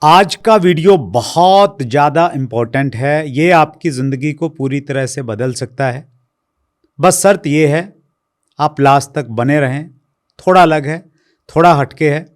आज का वीडियो बहुत ज़्यादा इम्पोर्टेंट है। ये आपकी ज़िंदगी को पूरी तरह से बदल सकता है। बस शर्त ये है आप लास्ट तक बने रहें। थोड़ा अलग है, थोड़ा हटके है।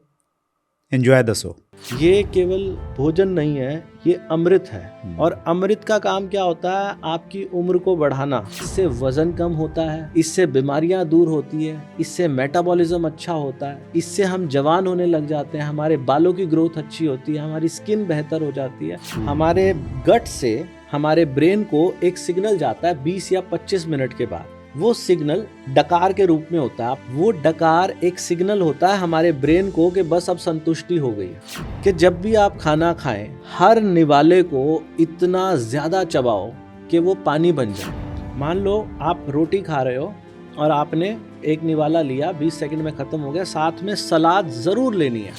Enjoy the show. ये केवल भोजन नहीं है, ये अमृत है। और अमृत का काम क्या होता है? आपकी उम्र को बढ़ाना। इससे वजन कम होता है, इससे बीमारियां दूर होती है, इससे मेटाबॉलिज्म अच्छा होता है, इससे हम जवान होने लग जाते हैं, हमारे बालों की ग्रोथ अच्छी होती है, हमारी स्किन बेहतर हो जाती है। हमारे गट से हमारे ब्रेन को एक सिग्नल जाता है 20 या 25 मिनट के बाद। वो सिग्नल डकार के रूप में होता है। वो डकार एक सिग्नल होता है हमारे ब्रेन को कि बस अब संतुष्टि हो गई है। कि जब भी आप खाना खाएं, हर निवाले को इतना ज्यादा चबाओ कि वो पानी बन जाए। मान लो आप रोटी खा रहे हो और आपने एक निवाला लिया, 20 सेकंड में खत्म हो गया, साथ में सलाद जरूर लेनी है।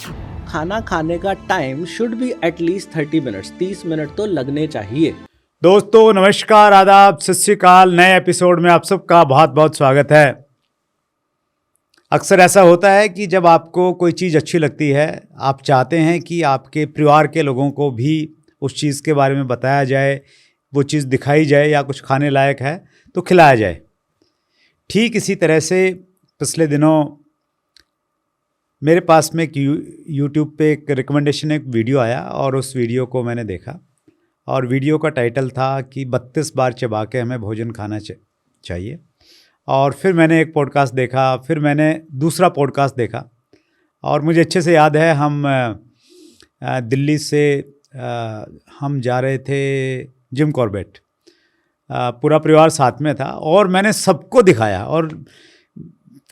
खाना खाने का time should be at least 30 minutes, 30 minute तो लगने चाहिए। दोस्तों नमस्कार, आदाब, सत श्री अकाल। नए एपिसोड में आप सबका बहुत बहुत स्वागत है। अक्सर ऐसा होता है कि जब आपको कोई चीज़ अच्छी लगती है, आप चाहते हैं कि आपके परिवार के लोगों को भी उस चीज़ के बारे में बताया जाए, वो चीज़ दिखाई जाए या कुछ खाने लायक है तो खिलाया जाए। ठीक इसी तरह से पिछले दिनों मेरे पास में एक यूट्यूब पे एक रिकमेंडेशन, एक वीडियो आया और उस वीडियो को मैंने देखा। और वीडियो का टाइटल था कि 32 बार चबा के हमें भोजन खाना चाहिए। और फिर मैंने एक पॉडकास्ट देखा, फिर मैंने दूसरा पॉडकास्ट देखा। और मुझे अच्छे से याद है, हम दिल्ली से हम जा रहे थे जिम कॉर्बेट, पूरा परिवार साथ में था। और मैंने सबको दिखाया और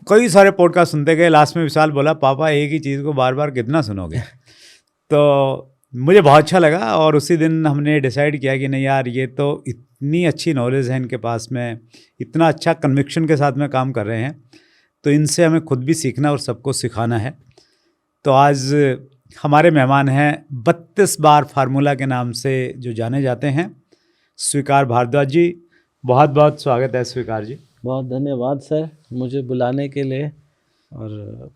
कई सारे पॉडकास्ट सुनते गए। लास्ट में विशाल बोला, पापा एक ही चीज़ को बार बार कितना सुनोगे? तो मुझे बहुत अच्छा लगा और उसी दिन हमने डिसाइड किया कि नहीं यार, ये तो इतनी अच्छी नॉलेज है इनके पास में, इतना अच्छा कन्विक्शन के साथ में काम कर रहे हैं, तो इनसे हमें खुद भी सीखना और सबको सिखाना है। तो आज हमारे मेहमान हैं 32 बार फार्मूला के नाम से जो जाने जाते हैं, स्वीकार भारद्वाज जी। बहुत बहुत स्वागत है स्वीकार जी। बहुत धन्यवाद सर मुझे बुलाने के लिए। और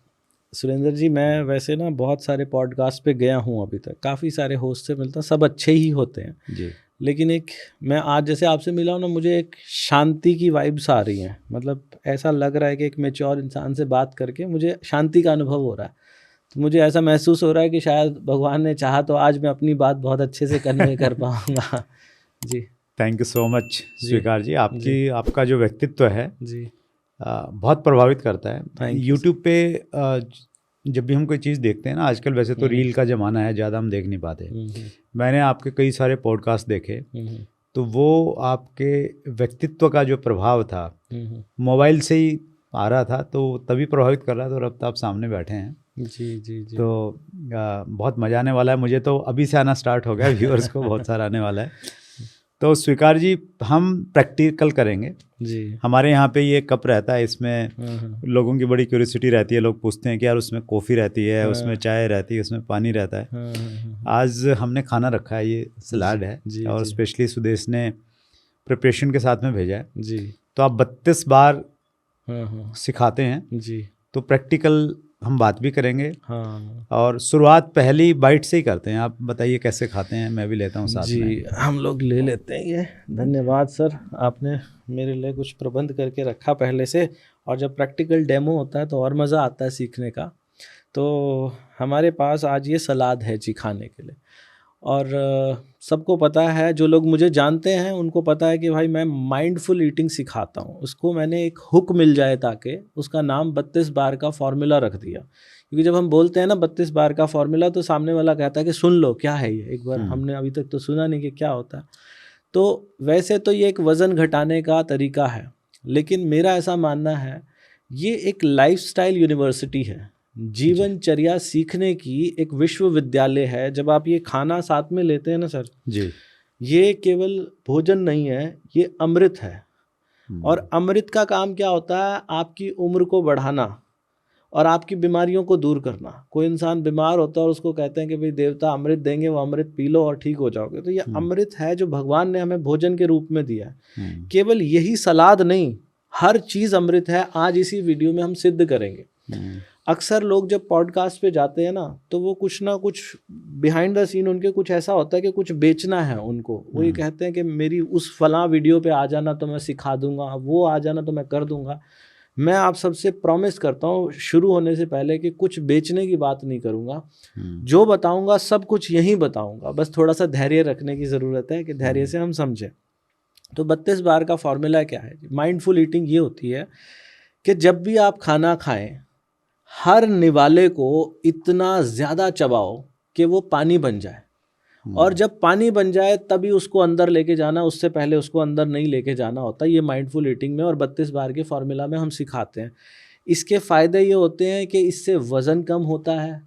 सुरेंद्र जी, मैं वैसे ना बहुत सारे पॉडकास्ट पे गया हूँ अभी तक, काफ़ी सारे होस्ट से मिलता, सब अच्छे ही होते हैं जी। लेकिन एक मैं आज जैसे आपसे मिला हूँ ना, मुझे एक शांति की वाइब्स आ रही हैं। मतलब ऐसा लग रहा है कि एक मैच्योर इंसान से बात करके मुझे शांति का अनुभव हो रहा है। तो मुझे ऐसा महसूस हो रहा है कि शायद भगवान ने चाहा तो आज मैं अपनी बात बहुत अच्छे से कन्वे कर पाऊँगा। जी, थैंक यू सो मच स्वीकार जी। आपका जो व्यक्तित्व है जी, बहुत प्रभावित करता है। Thank you, यूट्यूब पे जब भी हम कोई चीज़ देखते हैं ना, आजकल वैसे तो रील का ज़माना है, ज़्यादा हम देख नहीं पाते। मैंने आपके कई सारे पॉडकास्ट देखे, तो वो आपके व्यक्तित्व का जो प्रभाव था मोबाइल से ही आ रहा था, तो तभी प्रभावित कर रहा था। और अब तो आप सामने बैठे हैं। जी जी जी। तो बहुत मज़ा आने वाला है। मुझे तो अभी से आना स्टार्ट हो गया, व्यूअर्स को बहुत सारा आने वाला है। तो स्वीकार जी, हम प्रैक्टिकल करेंगे जी। हमारे यहाँ पे ये कप रहता है, इसमें लोगों की बड़ी क्यूरियोसिटी रहती है। लोग पूछते हैं कि यार उसमें कॉफ़ी रहती है, उसमें चाय रहती है, उसमें पानी रहता है। आज हमने खाना रखा है, ये सलाद है और स्पेशली सुदेश ने प्रिपरेशन के साथ में भेजा है जी। तो आप 32 बार सिखाते हैं जी। तो प्रैक्टिकल हम बात भी करेंगे। हाँ। और शुरुआत पहली बाइट से ही करते हैं। आप बताइए कैसे खाते हैं, मैं भी लेता हूँ साथ जी, में। हम लोग ले लेते हैं ये। धन्यवाद सर, आपने मेरे लिए कुछ प्रबंध करके रखा पहले से। और जब प्रैक्टिकल डेमो होता है तो और मज़ा आता है सीखने का। तो हमारे पास आज ये सलाद है जी खाने के लिए। और सबको पता है, जो लोग मुझे जानते हैं उनको पता है कि भाई मैं माइंडफुल ईटिंग सिखाता हूँ। उसको मैंने एक हुक मिल जाए ताकि उसका नाम 32 बार का फार्मूला रख दिया। क्योंकि जब हम बोलते हैं ना 32 बार का फार्मूला, तो सामने वाला कहता है कि सुन लो क्या है ये, एक बार हमने अभी तक तो सुना नहीं कि क्या होता है। तो वैसे तो ये एक वज़न घटाने का तरीका है, लेकिन मेरा ऐसा मानना है ये एक लाइफस्टाइल यूनिवर्सिटी है, जीवनचर्या सीखने की एक विश्वविद्यालय है। जब आप ये खाना साथ में लेते हैं ना सर जी, ये केवल भोजन नहीं है, ये अमृत है। और अमृत का काम क्या होता है? आपकी उम्र को बढ़ाना और आपकी बीमारियों को दूर करना। कोई इंसान बीमार होता है और उसको कहते हैं कि भाई देवता अमृत देंगे, वो अमृत पी लो और ठीक हो जाओगे। तो ये अमृत है जो भगवान ने हमें भोजन के रूप में दिया है। केवल यही सलाद नहीं, हर चीज़ अमृत है। आज इसी वीडियो में हम सिद्ध करेंगे। अक्सर लोग जब पॉडकास्ट पे जाते हैं ना तो वो कुछ ना कुछ बिहाइंड द सीन उनके कुछ ऐसा होता है कि कुछ बेचना है उनको। वो ये कहते हैं कि मेरी उस फलां वीडियो पे आ जाना तो मैं सिखा दूंगा, वो आ जाना तो मैं कर दूंगा। मैं आप सबसे प्रॉमिस करता हूँ शुरू होने से पहले कि कुछ बेचने की बात नहीं करूँगा। जो बताऊँगा सब कुछ यहीं बताऊँगा, बस थोड़ा सा धैर्य रखने की ज़रूरत है कि धैर्य से हम समझें। तो 32 बार का फॉर्मूला क्या है? माइंडफुल ईटिंग ये होती है कि जब भी आप खाना खाएं, हर निवाले को इतना ज़्यादा चबाओ कि वो पानी बन जाए, और जब पानी बन जाए तभी उसको अंदर लेके जाना, उससे पहले उसको अंदर नहीं लेके जाना होता। ये माइंडफुल ईटिंग में और 32 बार के फॉर्मूला में हम सिखाते हैं। इसके फ़ायदे ये होते हैं कि इससे वज़न कम होता है,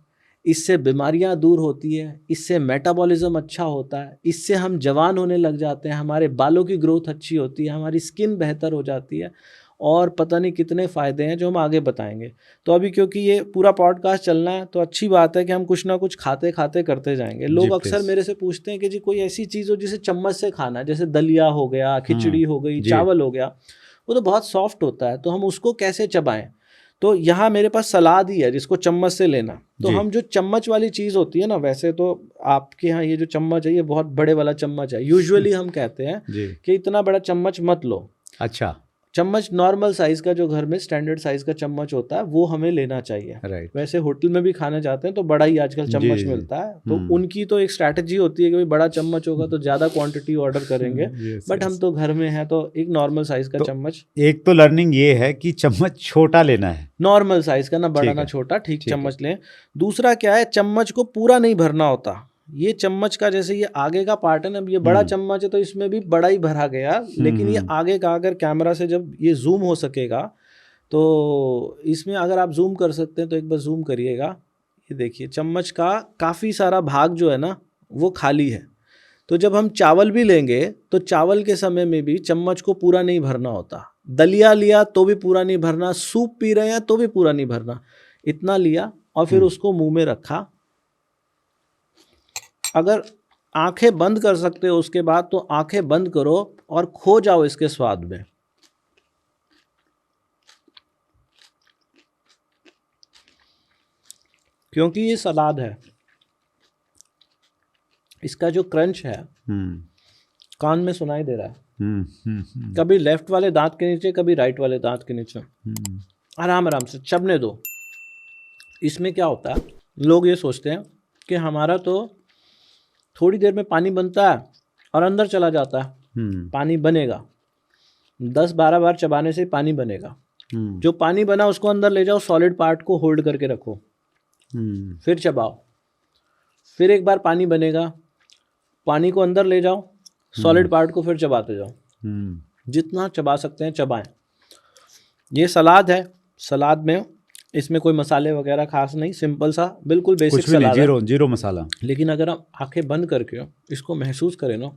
इससे बीमारियां दूर होती है, इससे मेटाबॉलिज्म अच्छा होता है, इससे हम जवान होने लग जाते हैं, हमारे बालों की ग्रोथ अच्छी होती है, हमारी स्किन बेहतर हो जाती है, और पता नहीं कितने फ़ायदे हैं जो हम आगे बताएंगे। तो अभी क्योंकि ये पूरा पॉडकास्ट चलना है तो अच्छी बात है कि हम कुछ ना कुछ खाते खाते करते जाएंगे। लोग अक्सर मेरे से पूछते हैं कि जी कोई ऐसी चीज़ हो जिसे चम्मच से खाना है, जैसे दलिया हो गया, खिचड़ी हो गई, चावल हो गया, वो तो बहुत सॉफ्ट होता है, तो हम उसको कैसे चबाएं? तो यहाँ मेरे पास सलाद ही है जिसको चम्मच से लेना। तो हम जो चम्मच वाली चीज़ होती है ना, वैसे तो आपके यहाँ ये जो चम्मच है ये बहुत बड़े वाला चम्मच है। यूजुअली हम कहते हैं कि इतना बड़ा चम्मच मत लो। अच्छा, चम्मच नॉर्मल साइज का जो घर में स्टैंडर्ड साइज का चम्मच होता है वो हमें लेना चाहिए। राइट। वैसे होटल में भी खाने जाते हैं तो बड़ा ही आजकल चम्मच मिलता है, तो उनकी तो एक स्ट्रैटेजी होती है कि भाई बड़ा चम्मच होगा तो ज़्यादा क्वांटिटी ऑर्डर करेंगे। बट हम तो घर में हैं तो एक नॉर्मल साइज का चम्मच। एक तो लर्निंग ये है कि चम्मच छोटा लेना है, नॉर्मल साइज का, ना बड़ा ना छोटा, ठीक चम्मच लें। दूसरा क्या है, चम्मच को पूरा नहीं भरना होता। ये चम्मच का जैसे ये आगे का पार्ट है ना, ये बड़ा चम्मच है तो इसमें भी बड़ा ही भरा गया, लेकिन ये आगे का अगर कैमरा से जब ये जूम हो सकेगा तो इसमें अगर आप जूम कर सकते हैं तो एक बार जूम करिएगा। ये देखिए चम्मच का काफ़ी सारा भाग जो है ना वो खाली है। तो जब हम चावल भी लेंगे तो चावल के समय में भी चम्मच को पूरा नहीं भरना होता। दलिया लिया तो भी पूरा नहीं भरना, सूप पी रहे हैं तो भी पूरा नहीं भरना, इतना लिया और फिर उसको मुंह में रखा। अगर आंखें बंद कर सकते हो उसके बाद तो आंखें बंद करो और खो जाओ इसके स्वाद में। क्योंकि ये सलाद है, इसका जो क्रंच है कान में सुनाई दे रहा है। कभी लेफ्ट वाले दांत के नीचे, कभी राइट वाले दांत के नीचे। आराम आराम से चबने दो। इसमें क्या होता है, लोग ये सोचते हैं कि हमारा तो थोड़ी देर में पानी बनता है और अंदर चला जाता है। पानी बनेगा, 10-12 बार चबाने से पानी बनेगा। जो पानी बना उसको अंदर ले जाओ, सॉलिड पार्ट को होल्ड करके रखो, फिर चबाओ। फिर एक बार पानी बनेगा, पानी को अंदर ले जाओ, सॉलिड पार्ट को फिर चबाते जाओ। जितना चबा सकते हैं चबाएं। ये सलाद है, सलाद में इसमें कोई मसाले वगैरह खास नहीं, सिंपल सा बिल्कुल बेसिक सलाद है, जीरो मसाला। लेकिन अगर आप आंखें बंद करके इसको महसूस करें ना,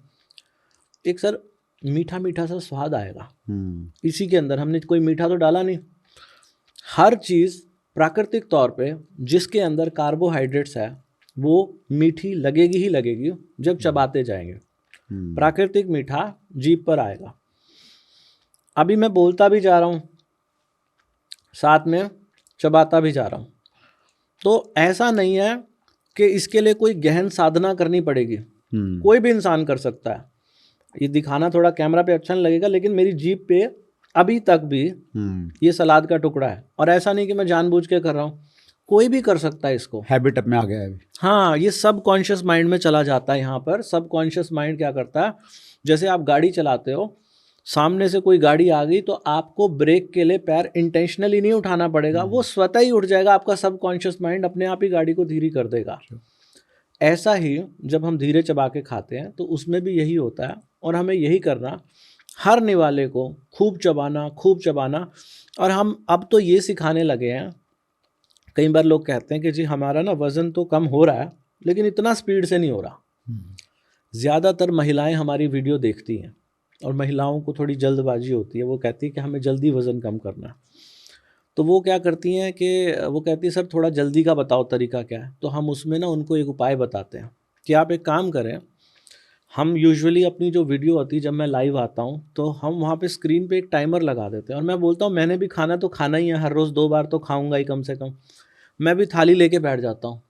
एक सर मीठा मीठा सा स्वाद आएगा। इसी के अंदर हमने कोई मीठा तो डाला नहीं। हर चीज़ प्राकृतिक तौर पे जिसके अंदर कार्बोहाइड्रेट्स है वो मीठी लगेगी ही लगेगी जब चबाते जाएंगे। प्राकृतिक मीठा जीभ पर आएगा। अभी मैं बोलता भी जा रहा हूँ, साथ में चबाता भी जा रहा हूँ। तो ऐसा नहीं है कि इसके लिए कोई गहन साधना करनी पड़ेगी, कोई भी इंसान कर सकता है। ये दिखाना थोड़ा कैमरा पे अच्छा नहीं लगेगा, लेकिन मेरी जीभ पे अभी तक भी ये सलाद का टुकड़ा है। और ऐसा नहीं कि मैं जानबूझ के कर रहा हूँ, कोई भी कर सकता है इसको। हैबिट अब में आ गया है। हाँ, ये सब कॉन्शियस माइंड में चला जाता है। यहाँ पर सब कॉन्शियस माइंड क्या करता है, जैसे आप गाड़ी चलाते हो, सामने से कोई गाड़ी आ गई तो आपको ब्रेक के लिए पैर इंटेंशनली नहीं उठाना पड़ेगा, वो स्वतः ही उठ जाएगा। आपका सब कॉन्शियस माइंड अपने आप ही गाड़ी को धीरे कर देगा। ऐसा ही जब हम धीरे चबा के खाते हैं तो उसमें भी यही होता है, और हमें यही करना, हर निवाले को खूब चबाना, खूब चबाना। और हम अब तो ये सिखाने लगे हैं, कई बार लोग कहते हैं कि जी हमारा ना वज़न तो कम हो रहा है लेकिन इतना स्पीड से नहीं हो रहा। ज़्यादातर महिलाएं हमारी वीडियो देखती हैं और महिलाओं को थोड़ी जल्दबाजी होती है, वो कहती है कि हमें जल्दी वज़न कम करना है। तो वो क्या करती हैं कि वो कहती है सर थोड़ा जल्दी का बताओ तरीका क्या है। तो हम उसमें ना उनको एक उपाय बताते हैं कि आप एक काम करें, हम यूजुअली अपनी जो वीडियो होती है जब मैं लाइव आता हूँ तो हम वहाँ पे स्क्रीन पे एक टाइमर लगा देते हैं, और मैं बोलता हूँ मैंने भी खाना तो खाना ही है, हर रोज़ 2 बार तो खाऊंगा ही कम से कम। मैं भी थाली लेके बैठ जाता हूँ,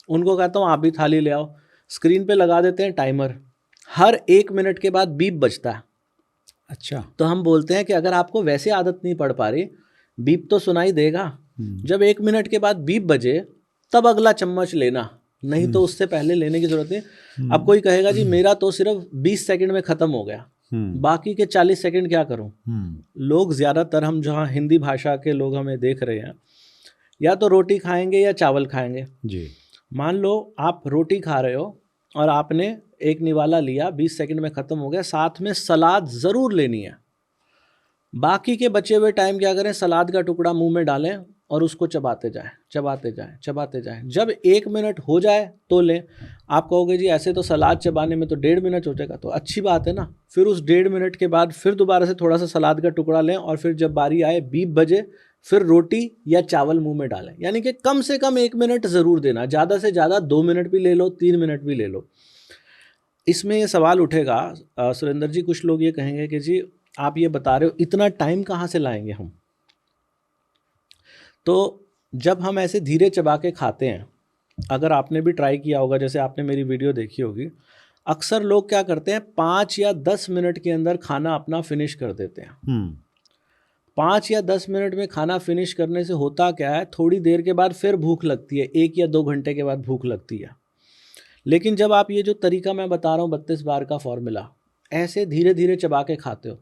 उनको कहता हूँ आप भी थाली ले आओ, स्क्रीन पे लगा देते हैं टाइमर, हर 1 मिनट के बाद बीप बजता है। अच्छा। तो हम बोलते हैं कि अगर आपको वैसे आदत नहीं पड़ पा रही, बीप तो सुनाई देगा, जब 1 मिनट के बाद बीप बजे तब अगला चम्मच लेना, नहीं तो उससे पहले लेने की जरूरत नहीं। अब कोई कहेगा जी मेरा तो सिर्फ 20 सेकंड में खत्म हो गया, बाकी के 40 सेकंड क्या करूं। लोग ज़्यादातर, हम जहाँ हिंदी भाषा के लोग हमें देख रहे हैं, या तो रोटी खाएंगे या चावल खाएंगे जी। मान लो आप रोटी खा रहे हो और आपने एक निवाला लिया, 20 सेकंड में ख़त्म हो गया, साथ में सलाद ज़रूर लेनी है। बाकी के बचे हुए टाइम क्या करें, सलाद का टुकड़ा मुंह में डालें और उसको चबाते जाएं, चबाते जाएं, चबाते जाएं। जब 1 मिनट हो जाए तो लें। आप कहोगे जी ऐसे तो सलाद चबाने में तो 1.5 मिनट हो जाएगा, तो अच्छी बात है ना। फिर उस 1.5 मिनट के बाद फिर दोबारा से थोड़ा सा सलाद का टुकड़ा लें और फिर जब बारी आए, बीप बजे, फिर रोटी या चावल मुंह में डालें। यानी कि कम से कम 1 मिनट ज़रूर देना, ज़्यादा से ज़्यादा 2 मिनट भी ले लो, 3 मिनट भी ले लो। इसमें ये सवाल उठेगा सुरेंद्र जी, कुछ लोग ये कहेंगे कि जी आप ये बता रहे हो इतना टाइम कहाँ से लाएंगे हम। तो जब हम ऐसे धीरे चबा के खाते हैं, अगर आपने भी ट्राई किया होगा, जैसे आपने मेरी वीडियो देखी होगी, अक्सर लोग क्या करते हैं 5 या 10 मिनट के अंदर खाना अपना फिनिश कर देते हैं। 5 या 10 मिनट में खाना फिनिश करने से होता क्या है, थोड़ी देर के बाद फिर भूख लगती है, 1 या 2 घंटे के बाद भूख लगती है। लेकिन जब आप ये जो तरीका मैं बता रहा हूँ 32 बार का फॉर्मूला, ऐसे धीरे धीरे चबा के खाते हो,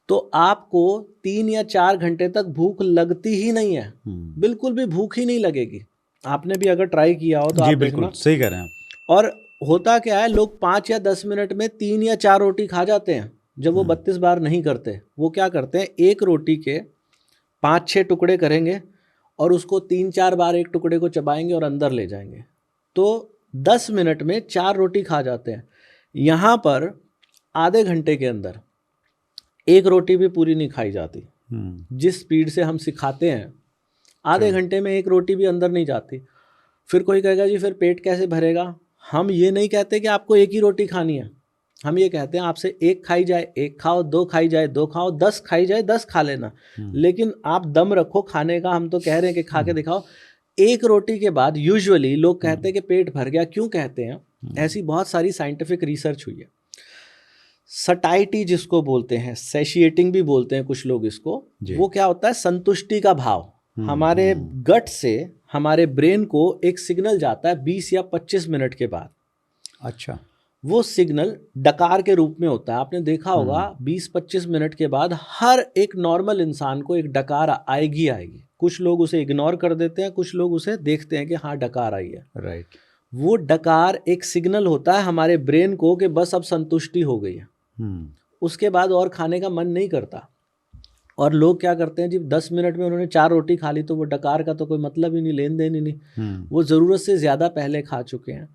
तो आपको 3 या 4 घंटे तक भूख लगती ही नहीं है, बिल्कुल भी भूख ही नहीं लगेगी। आपने भी अगर ट्राई किया हो तो आप बिल्कुल सही कह रहे हैं आप। और होता क्या है, लोग 5 या 10 मिनट में 3 या 4 रोटी खा जाते हैं। जब वो 32 बार नहीं करते, वो क्या करते हैं, एक रोटी के 5-6 टुकड़े करेंगे और उसको 3-4 बार एक टुकड़े को चबाएंगे और अंदर ले जाएंगे, तो 10 मिनट में 4 रोटी खा जाते हैं। यहाँ पर आधे घंटे के अंदर एक रोटी भी पूरी नहीं खाई जाती। जिस स्पीड से हम सिखाते हैं, आधे घंटे में एक रोटी भी अंदर नहीं जाती। फिर कोई कहेगा जी फिर पेट कैसे भरेगा। हम ये नहीं कहते कि आपको एक ही रोटी खानी है, हम ये कहते हैं आपसे 1 खाई जाए 1 खाओ, 2 खाई जाए 2 खाओ, 10 खाई जाए 10 खा लेना, लेकिन आप दम रखो खाने का। हम तो कह रहे हैं कि खा के दिखाओ। एक रोटी के बाद यूजुअली लोग कहते हैं कि पेट भर गया। क्यों कहते हैं? ऐसी बहुत सारी साइंटिफिक रिसर्च हुई है। सटाइटी जिसको बोलते हैं, सैशिएटिंग भी बोलते हैं कुछ लोग इसको, वो क्या होता है, संतुष्टि का भाव। हमारे गट से हमारे ब्रेन को एक सिग्नल जाता है 20 या 25 मिनट के बाद। अच्छा। वो सिग्नल डकार के रूप में होता है। आपने देखा होगा 20-25 मिनट के बाद हर एक नॉर्मल इंसान को एक डकार आएगी आएगी। कुछ लोग उसे इग्नोर कर देते हैं, कुछ लोग उसे देखते हैं कि हाँ डकार आई है। राइट। वो डकार एक सिग्नल होता है हमारे ब्रेन को कि बस अब संतुष्टि हो गई है, उसके बाद और खाने का मन नहीं करता। और लोग क्या करते हैं जी, 10 मिनट में उन्होंने 4 रोटी खा ली, तो वो डकार का तो कोई मतलब ही नहीं, लेन देन ही नहीं, वो ज़रूरत से ज़्यादा पहले खा चुके हैं।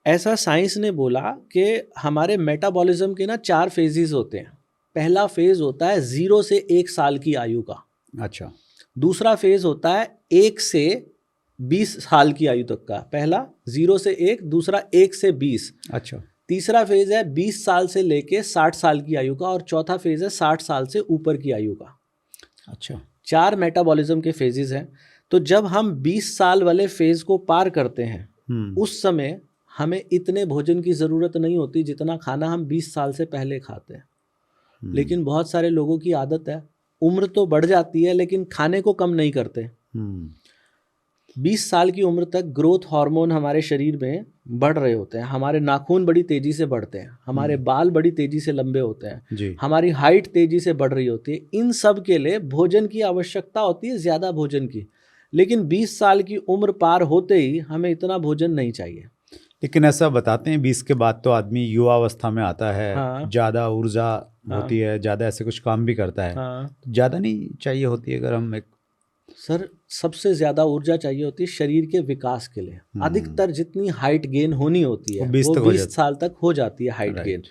ऐसा साइंस ने बोला कि हमारे मेटाबॉलिज्म के ना 4 फेजेस होते हैं। पहला फेज़ होता है 0 से 1 साल की आयु का। अच्छा। दूसरा फेज़ होता है 1 से 20 साल की आयु तक का। पहला 0 से 1, दूसरा 1 से 20। अच्छा। तीसरा फेज़ है 20 साल से लेके 60 साल की आयु का, और चौथा फेज़ है 60 साल से ऊपर की आयु का। अच्छा। 4 मेटाबॉलिज्म के फेजेस हैं। तो जब हम 20 साल वाले फेज़ को पार करते हैं, उस समय हमें इतने भोजन की ज़रूरत नहीं होती जितना खाना हम 20 साल से पहले खाते हैं। लेकिन बहुत सारे लोगों की आदत है, उम्र तो बढ़ जाती है लेकिन खाने को कम नहीं करते। 20 साल की उम्र तक ग्रोथ हार्मोन हमारे शरीर में बढ़ रहे होते हैं, हमारे नाखून बड़ी तेजी से बढ़ते हैं, हमारे बाल बड़ी तेजी से लंबे होते हैं, हमारी हाइट तेजी से बढ़ रही होती है। इन सब के लिए भोजन की आवश्यकता होती है, ज़्यादा भोजन की। लेकिन 20 साल की उम्र पार होते ही हमें इतना भोजन नहीं चाहिए। लेकिन ऐसा बताते हैं 20 के बाद तो आदमी युवा अवस्था में आता है। हाँ। ज़्यादा ऊर्जा होती है, ज़्यादा ऐसे कुछ काम भी करता है। हाँ। ज़्यादा नहीं चाहिए होती है। अगर हम एक सर, सबसे ज़्यादा ऊर्जा चाहिए होती है शरीर के विकास के लिए। अधिकतर जितनी हाइट गेन होनी होती है वो 20 साल तक हो जाती है हाइट गेन।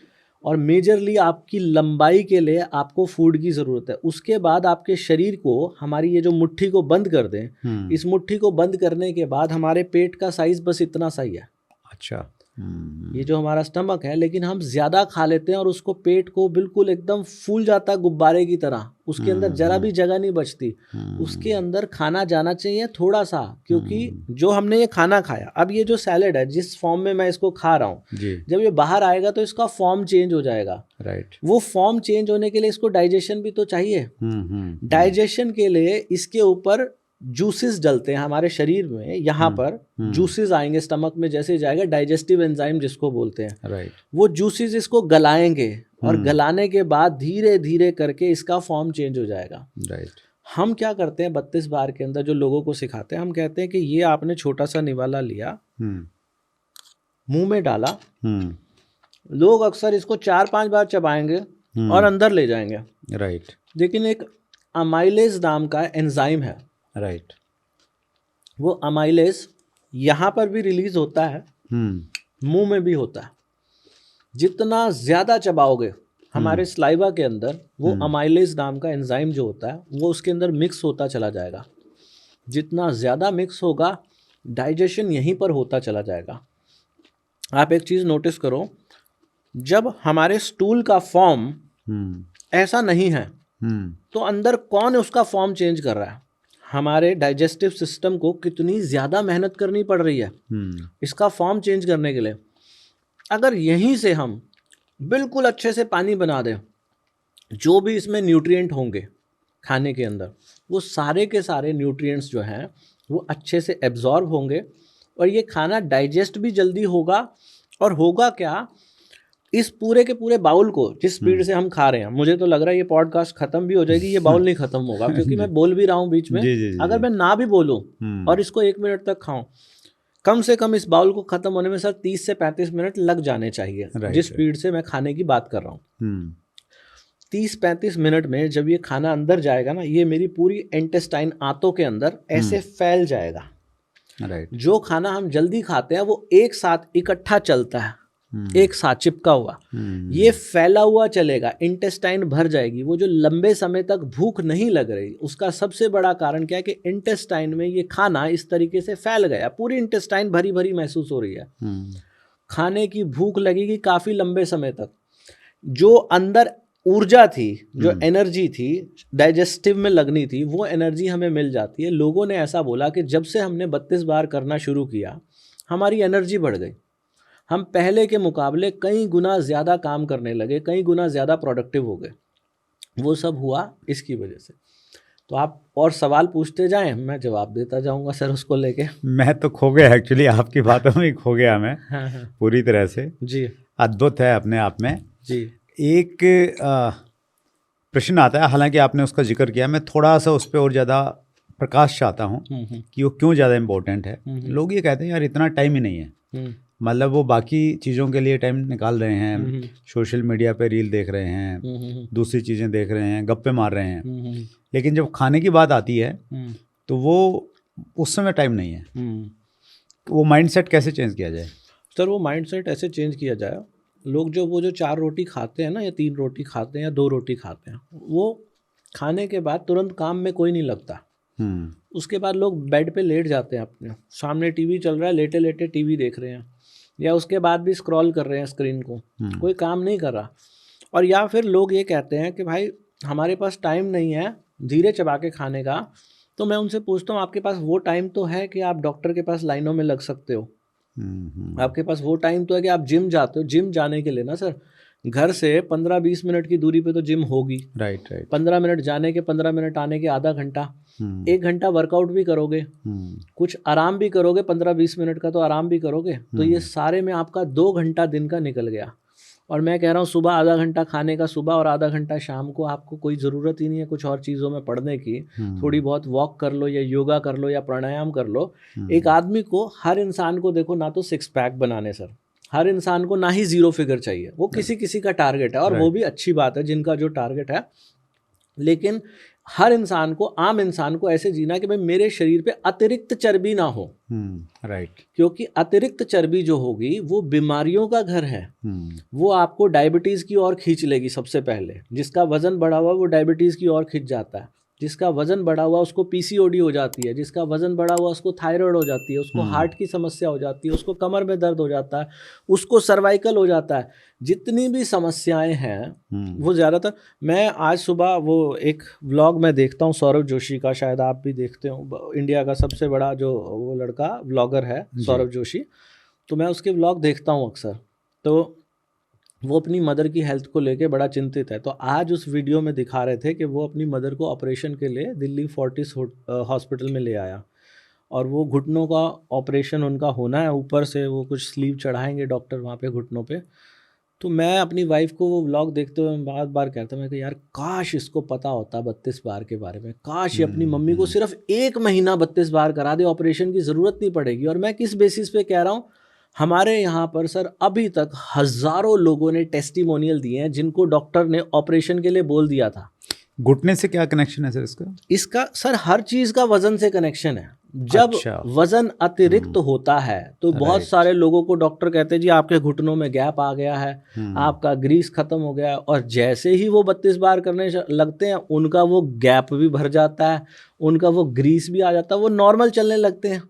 और मेजरली आपकी लंबाई के लिए आपको फूड की ज़रूरत है। उसके बाद आपके शरीर को, हमारी ये जो मुट्ठी को बंद कर दें, इस मुट्ठी को बंद करने के बाद हमारे पेट का साइज़ बस इतना सही है। अच्छा। ये जो हमारा स्टमक है, लेकिन हम ज़्यादा खा लेते हैं और उसको पेट को बिल्कुल एकदम फूल जाता है गुब्बारे की तरह, उसके अंदर जरा भी जगह नहीं बचती। उसके अंदर खाना जाना चाहिए थोड़ा सा, क्योंकि जो हमने ये खाना खाया, अब ये जो सैलेड है जिस फॉर्म में मैं इसको खा रहा हूँ, जब ये बाहर आएगा तो इसका फॉर्म चेंज हो जाएगा। राइट। वो फॉर्म चेंज होने के लिए इसको डाइजेशन भी तो चाहिए। डाइजेशन के लिए इसके ऊपर जूसेस डलते हैं हमारे शरीर में, यहाँ पर जूसेस आएंगे स्टमक में, जैसे जाएगा डाइजेस्टिव एंजाइम जिसको बोलते हैं। राइट। वो जूसेस इसको गलाएंगे और गलाने के बाद धीरे धीरे करके इसका फॉर्म चेंज हो जाएगा। राइट। हम क्या करते हैं 32 बार के अंदर जो लोगों को सिखाते हैं, हम कहते हैं कि ये आपने छोटा सा निवाला लिया, मुंह में डाला, लोग अक्सर इसको 4-5 बार चबाएंगे और अंदर ले जाएंगे। राइट। लेकिन एक अमाइलेज नाम का एंजाइम है। राइट। वो अमाइलेज यहाँ पर भी रिलीज होता है, मुंह में भी होता है। जितना ज़्यादा चबाओगे हमारे स्लाइवा के अंदर, वो अमाइलेज नाम का एंजाइम जो होता है वो उसके अंदर मिक्स होता चला जाएगा। जितना ज़्यादा मिक्स होगा, डाइजेशन यहीं पर होता चला जाएगा। आप एक चीज़ नोटिस करो, जब हमारे स्टूल का फॉर्म ऐसा नहीं है तो अंदर कौन उसका फॉर्म चेंज कर रहा है? हमारे डाइजेस्टिव सिस्टम को कितनी ज़्यादा मेहनत करनी पड़ रही है इसका फॉर्म चेंज करने के लिए। अगर यहीं से हम बिल्कुल अच्छे से पानी बना दें, जो भी इसमें न्यूट्रिएंट होंगे खाने के अंदर, वो सारे के सारे न्यूट्रिएंट्स जो हैं वो अच्छे से एब्जॉर्ब होंगे और ये खाना डाइजेस्ट भी जल्दी होगा। और होगा क्या, इस पूरे के पूरे बाउल को जिस स्पीड से हम खा रहे हैं, मुझे तो लग रहा है ये पॉडकास्ट खत्म भी हो जाएगी, ये बाउल नहीं खत्म होगा, क्योंकि मैं बोल भी रहा हूँ बीच में। अगर मैं ना भी बोलूँ और इसको 1 मिनट तक खाऊं, कम से कम इस बाउल को खत्म होने में सर 30 से 35 मिनट लग जाने चाहिए, जिस स्पीड से मैं खाने की बात कर रहा हूँ। 30-35 मिनट में जब ये खाना अंदर जाएगा ना, ये मेरी पूरी इंटेस्टाइन, आंतों के अंदर ऐसे फैल जाएगा। जो खाना हम जल्दी खाते हैं वो एक साथ इकट्ठा चलता है, एक साथ चिपका हुआ, ये फैला हुआ चलेगा, इंटेस्टाइन भर जाएगी। वो जो लंबे समय तक भूख नहीं लग रही, उसका सबसे बड़ा कारण क्या है कि इंटेस्टाइन में ये खाना इस तरीके से फैल गया, पूरी इंटेस्टाइन भरी भरी महसूस हो रही है। खाने की भूख लगेगी काफ़ी लंबे समय तक। जो अंदर ऊर्जा थी, जो एनर्जी थी डाइजेस्टिव में लगनी थी, वो एनर्जी हमें मिल जाती है। लोगों ने ऐसा बोला कि जब से हमने 32 बार करना शुरू किया, हमारी एनर्जी बढ़ गई। हम पहले के मुकाबले कई गुना ज़्यादा काम करने लगे, कई गुना ज़्यादा प्रोडक्टिव हो गए। वो सब हुआ इसकी वजह से। तो आप और सवाल पूछते जाएं, मैं जवाब देता जाऊंगा सर उसको लेके। मैं तो खो गया एक्चुअली, आपकी बातों में खो गया मैं। हाँ। पूरी तरह से जी, अद्भुत है अपने आप में जी। एक प्रश्न आता है, हालांकि आपने उसका जिक्र किया, मैं थोड़ा सा उस पर और ज़्यादा प्रकाश चाहता हूँ कि वो क्यों ज़्यादा इम्पोर्टेंट है। लोग ये कहते हैं यार इतना टाइम ही नहीं है, मतलब वो बाकी चीज़ों के लिए टाइम निकाल रहे हैं, सोशल मीडिया पे रील देख रहे हैं, दूसरी चीज़ें देख रहे हैं, गप्पे मार रहे हैं, लेकिन जब खाने की बात आती है तो वो उस समय टाइम नहीं है। वो माइंडसेट कैसे चेंज किया जाए? सर वो माइंडसेट ऐसे चेंज किया जाए, लोग जो 4 रोटी खाते हैं ना, या 3 रोटी खाते हैं या 2 रोटी खाते हैं, वो खाने के बाद तुरंत काम में कोई नहीं लगता। उसके बाद लोग बेड पे लेट जाते हैं, अपने सामने टीवी चल रहा है, लेटे लेटे टीवी देख रहे हैं, या उसके बाद भी स्क्रॉल कर रहे हैं स्क्रीन को, कोई काम नहीं कर रहा। और या फिर लोग ये कहते हैं कि भाई हमारे पास टाइम नहीं है धीरे चबा के खाने का। तो मैं उनसे पूछता हूँ, आपके पास वो टाइम तो है कि आप डॉक्टर के पास लाइनों में लग सकते हो? आपके पास वो टाइम तो है कि आप जिम जाते हो? जिम जाने के लिए ना सर, घर से 15-20 मिनट की दूरी पे तो जिम होगी। राइट। 15 मिनट जाने के, 15 मिनट आने के, आधा घंटा, 1 घंटा वर्कआउट भी करोगे, कुछ आराम भी करोगे, 15-20 मिनट का तो आराम भी करोगे, तो ये सारे में आपका 2 घंटा दिन का निकल गया। और मैं कह रहा हूँ सुबह आधा घंटा खाने का सुबह और आधा घंटा शाम को, आपको कोई ज़रूरत ही नहीं है कुछ और चीज़ों में पढ़ने की। थोड़ी बहुत वॉक कर लो, या योगा कर लो, या प्राणायाम कर लो। एक आदमी को, हर इंसान को देखो, ना तो 6 पैक बनाने सर, हर इंसान को ना ही 0 फिगर चाहिए, वो किसी किसी का टारगेट है, और वो भी अच्छी बात है जिनका जो टारगेट है। लेकिन हर इंसान को, आम इंसान को ऐसे जीना कि भाई मेरे शरीर पे अतिरिक्त चर्बी ना हो। राइट। क्योंकि अतिरिक्त चर्बी जो होगी वो बीमारियों का घर है। वो आपको डायबिटीज़ की ओर खींच लेगी सबसे पहले। जिसका वजन बढ़ा हुआ वो डायबिटीज़ की ओर खींच जाता है। जिसका वजन बढ़ा हुआ उसको पीसीओडी हो जाती है, जिसका वजन बढ़ा हुआ उसको थायराइड हो जाती है, उसको हार्ट की समस्या हो जाती है, उसको कमर में दर्द हो जाता है, उसको सर्वाइकल हो जाता है। जितनी भी समस्याएं हैं वो ज़्यादातर, मैं आज सुबह वो एक व्लॉग मैं देखता हूँ सौरभ जोशी का, शायद आप भी देखते हो, इंडिया का सबसे बड़ा जो वो लड़का व्लॉगर है सौरभ जोशी, तो मैं उसके व्लॉग देखता हूँ अक्सर। तो वो अपनी मदर की हेल्थ को लेके बड़ा चिंतित है। तो आज उस वीडियो में दिखा रहे थे कि वो अपनी मदर को ऑपरेशन के लिए दिल्ली फोर्टिस हॉस्पिटल में ले आया, और वो घुटनों का ऑपरेशन उनका होना है, ऊपर से वो कुछ स्लीव चढ़ाएंगे डॉक्टर वहाँ पे घुटनों पे। तो मैं अपनी वाइफ को वो व्लॉग देखते हुए बार बार कहता मैं कि यार काश इसको पता होता 32 बार के बारे में, काश ये अपनी मम्मी को सिर्फ 1 महीना 32 बार करा दे, ऑपरेशन की ज़रूरत नहीं पड़ेगी। और मैं किस बेसिस पे कह रहा हूँ, हमारे यहाँ पर सर अभी तक हज़ारों लोगों ने टेस्टिमोनियल दिए हैं जिनको डॉक्टर ने ऑपरेशन के लिए बोल दिया था। घुटने से क्या कनेक्शन है सर इसका सर हर चीज़ का वजन से कनेक्शन है। जब वजन अतिरिक्त होता है तो बहुत सारे लोगों को डॉक्टर कहते हैं जी आपके घुटनों में गैप आ गया है, आपका ग्रीस खत्म हो गया है, और जैसे ही वो 32 बार करने लगते हैं उनका वो गैप भी भर जाता है, उनका वो ग्रीस भी आ जाता है, वो नॉर्मल चलने लगते हैं।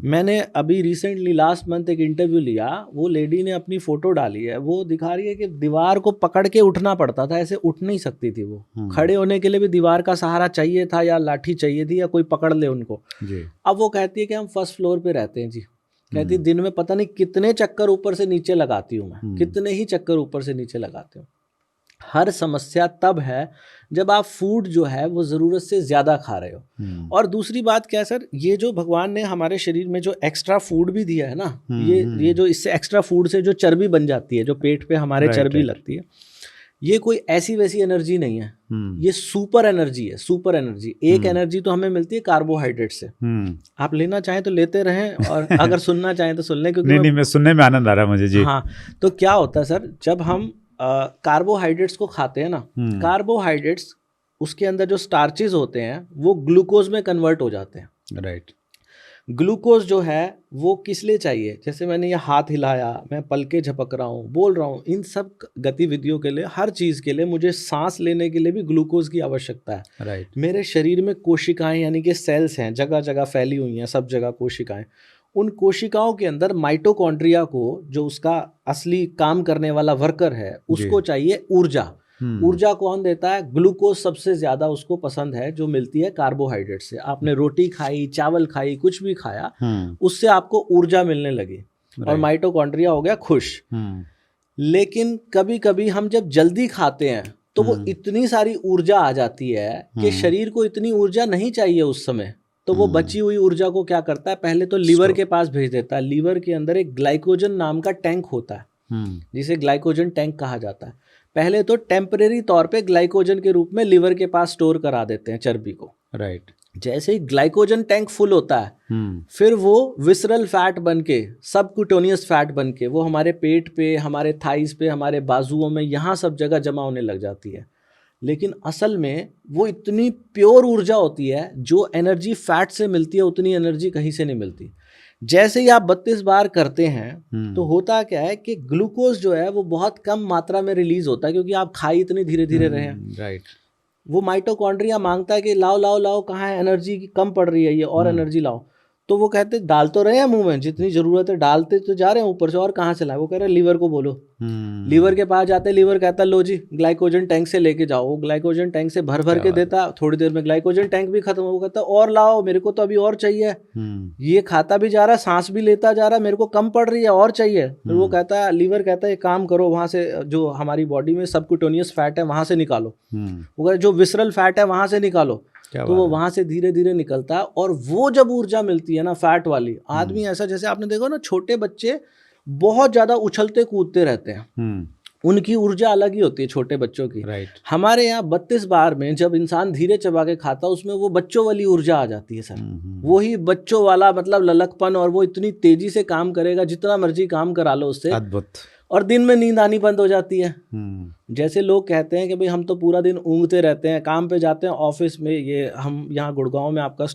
मैंने अभी रिसेंटली लास्ट मंथ एक इंटरव्यू लिया, वो लेडी ने अपनी फ़ोटो डाली है, वो दिखा रही है कि दीवार को पकड़ के उठना पड़ता था, ऐसे उठ नहीं सकती थी वो, खड़े होने के लिए भी दीवार का सहारा चाहिए था या लाठी चाहिए थी या कोई पकड़ ले उनको जी। अब वो कहती है कि हम फर्स्ट फ्लोर पे रहते हैं जी, कहती है दिन में पता नहीं कितने चक्कर ऊपर से नीचे लगाती हूँ मैं, कितने ही चक्कर ऊपर से नीचे लगाती हूँ। हर समस्या तब है जब आप फूड जो है वो ज़रूरत से ज़्यादा खा रहे हो। और दूसरी बात क्या है सर, ये जो भगवान ने हमारे शरीर में जो एक्स्ट्रा फूड भी दिया है ना, ये जो इससे एक्स्ट्रा फूड से जो चर्बी बन जाती है, जो पेट पे हमारे चर्बी लगती है, ये कोई ऐसी वैसी एनर्जी नहीं है, ये सुपर एनर्जी है, सुपर एनर्जी। एक एनर्जी तो हमें मिलती है कार्बोहाइड्रेट से, आप लेना चाहें तो लेते रहें और अगर सुनना चाहें तो सुन लें, क्योंकि नहीं मैं सुनने में आनंद आ रहा है मुझे जी। हाँ, तो क्या होता है सर, जब हम कार्बोहाइड्रेट्स को खाते हैं ना, कार्बोहाइड्रेट्स उसके अंदर जो स्टार्चेज होते हैं वो ग्लूकोज में कन्वर्ट हो जाते हैं। राइट। ग्लूकोज जो है वो किस लिए चाहिए, जैसे मैंने ये हाथ हिलाया, मैं पलके झपक रहा हूँ, बोल रहा हूँ, इन सब गतिविधियों के लिए, हर चीज़ के लिए मुझे सांस लेने के लिए भी ग्लूकोज की आवश्यकता है। राइट। मेरे शरीर में कोशिकाएं यानी कि सेल्स हैं, जगह जगह फैली हुई हैं, सब जगह कोशिकाएं। उन कोशिकाओं के अंदर माइटोकॉन्ड्रिया को, जो उसका असली काम करने वाला वर्कर है, उसको चाहिए ऊर्जा। ऊर्जा कौन देता है? ग्लूकोज सबसे ज्यादा उसको पसंद है, जो मिलती है कार्बोहाइड्रेट से। आपने रोटी खाई, चावल खाई, कुछ भी खाया, उससे आपको ऊर्जा मिलने लगी और माइटोकॉन्ड्रिया हो गया खुश। लेकिन कभी कभी हम जब जल्दी खाते हैं तो वो इतनी सारी ऊर्जा आ जाती है कि शरीर को इतनी ऊर्जा नहीं चाहिए उस समय, तो वो बची हुई ऊर्जा को क्या करता है, पहले तो लीवर के पास भेज देता है। लीवर के अंदर एक ग्लाइकोजन नाम का टैंक होता है, जिसे ग्लाइकोजन टैंक कहा जाता है। पहले तो टेम्परेरी तौर पे ग्लाइकोजन के रूप में लीवर के पास स्टोर करा देते हैं चर्बी को। राइट। जैसे ही ग्लाइकोजन टैंक फुल होता है, फिर वो विसरल फैट बन के, सबक्यूटेनियस फैट बन के, वो हमारे पेट पे, हमारे थाइस पे, हमारे बाजुओं में, यहाँ सब जगह जमा होने लग जाती है। लेकिन असल में वो इतनी प्योर ऊर्जा होती है, जो एनर्जी फैट से मिलती है उतनी एनर्जी कहीं से नहीं मिलती। जैसे ही आप 32 बार करते हैं तो होता क्या है कि ग्लूकोज जो है वो बहुत कम मात्रा में रिलीज होता है, क्योंकि आप खाई इतनी धीरे धीरे रहे हैं। राइट। वो माइटोकॉन्ड्रिया मांगता है कि लाओ लाओ लाओ, कहाँ है एनर्जी की कम पड़ रही है, ये और एनर्जी लाओ। तो वो कहते डाल तो रहे हैं मुंह में, जितनी जरूरत है डालते तो जा रहे हैं ऊपर से, और कहाँ से लाए? वो कह रहे हैं लीवर को बोलो। लीवर के पास जाते, लीवर कहता है लो जी ग्लाइकोजन टैंक से लेके जाओ। वो ग्लाइकोजन टैंक से भर भर के देता, थोड़ी देर में ग्लाइकोजन टैंक भी खत्म हो, कहता और लाओ, मेरे को तो अभी और चाहिए। ये खाता भी जा रहा, सांस भी लेता जा रहा, मेरे को कम पड़ रही है और चाहिए। फिर वो कहता है, लीवर कहता है काम करो, वहां से जो हमारी बॉडी में सबक्यूटेनियस फैट है वहां से निकालो, वो जो विसरल फैट है वहां से निकालो। तो वो वहां से धीरे धीरे निकलता है, और वो जब ऊर्जा मिलती है ना फैट वाली, आदमी ऐसा, जैसे आपने देखा ना, छोटे बच्चे बहुत ज्यादा उछलते कूदते रहते हैं, उनकी ऊर्जा अलग ही होती है छोटे बच्चों की। राइट। हमारे यहाँ 32 बार में जब इंसान धीरे चबा के खाता है, उसमें वो बच्चों वाली ऊर्जा आ जाती है सर। वही बच्चों वाला मतलब ललकपन, और वो इतनी तेजी से काम करेगा, जितना मर्जी काम करा लो उससे। अद्भुत। और दिन में नींद आनी बंद हो जाती है। जैसे लोग कहते हैं कि भाई हम तो पूरा दिन ऊँघते रहते हैं, काम पे जाते हैं, ऑफिस में, ये हम यहाँ गुड़गांव में आपका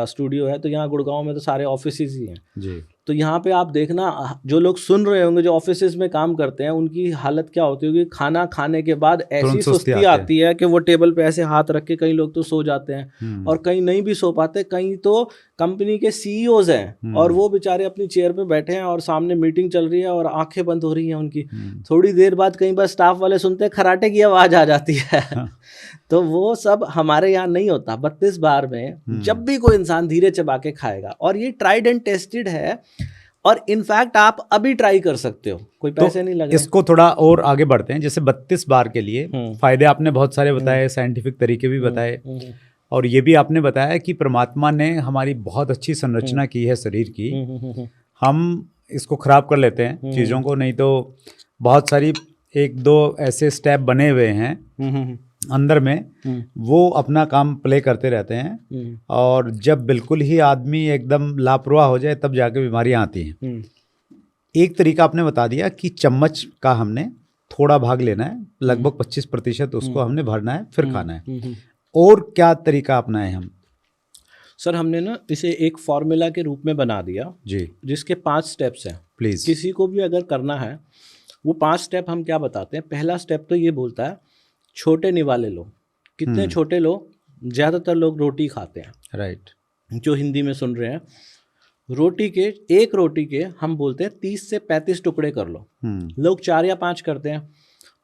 स्टूडियो है, तो यहाँ गुड़गांव में तो सारे ऑफिस ही हैं जी। तो यहाँ पे आप देखना, जो लोग सुन रहे होंगे जो ऑफिसेज में काम करते हैं, उनकी हालत क्या होती होगी। खाना खाने के बाद ऐसी तुरंत सुस्ती सुस्ती आती है कि वो टेबल पे ऐसे हाथ रख के, कई लोग तो सो जाते हैं और कई नहीं भी सो पाते। कई तो कंपनी के सीईओज हैं और वो बेचारे अपनी चेयर पे बैठे हैं और सामने मीटिंग चल रही है और आंखें बंद हो रही हैं उनकी। थोड़ी देर बाद कई बार स्टाफ वाले सुनते हैं खराटे की आवाज आ जाती है। तो वो सब हमारे यहाँ नहीं होता। 32 बार में जब भी कोई इंसान धीरे चबा के खाएगा, और ये ट्राइड एंड टेस्टेड है, और इनफैक्ट आप अभी ट्राई कर सकते हो, कोई पैसे नहीं लगे। इसको थोड़ा और आगे बढ़ते हैं। जैसे 32 बार के लिए फायदे आपने बहुत सारे बताए, साइंटिफिक तरीके भी बताए, और ये भी आपने बताया कि परमात्मा ने हमारी बहुत अच्छी संरचना की है शरीर की। हम इसको खराब कर लेते हैं चीज़ों को, नहीं तो बहुत सारी 1-2 ऐसे स्टेप बने हुए हैं अंदर में, वो अपना काम प्ले करते रहते हैं, और जब बिल्कुल ही आदमी एकदम लापरवाह हो जाए तब जाके बीमारियां आती हैं। एक तरीका आपने बता दिया कि चम्मच का हमने थोड़ा भाग लेना है, लगभग 25% उसको हमने भरना है, फिर खाना है। और क्या तरीका अपनाएं हम? सर हमने ना इसे एक फॉर्मूला के रूप में बना दिया जी, जिसके 5 स्टेप्स हैं। प्लीज़। किसी को भी अगर करना है, वो 5 स्टेप हम क्या बताते हैं। पहला स्टेप तो ये बोलता है छोटे निवाले लो। कितने छोटे लो? ज़्यादातर लोग रोटी खाते हैं, राइट, जो हिंदी में सुन रहे हैं। एक रोटी के हम बोलते हैं 30 से 35 टुकड़े कर लो। लोग 4 या 5 करते हैं।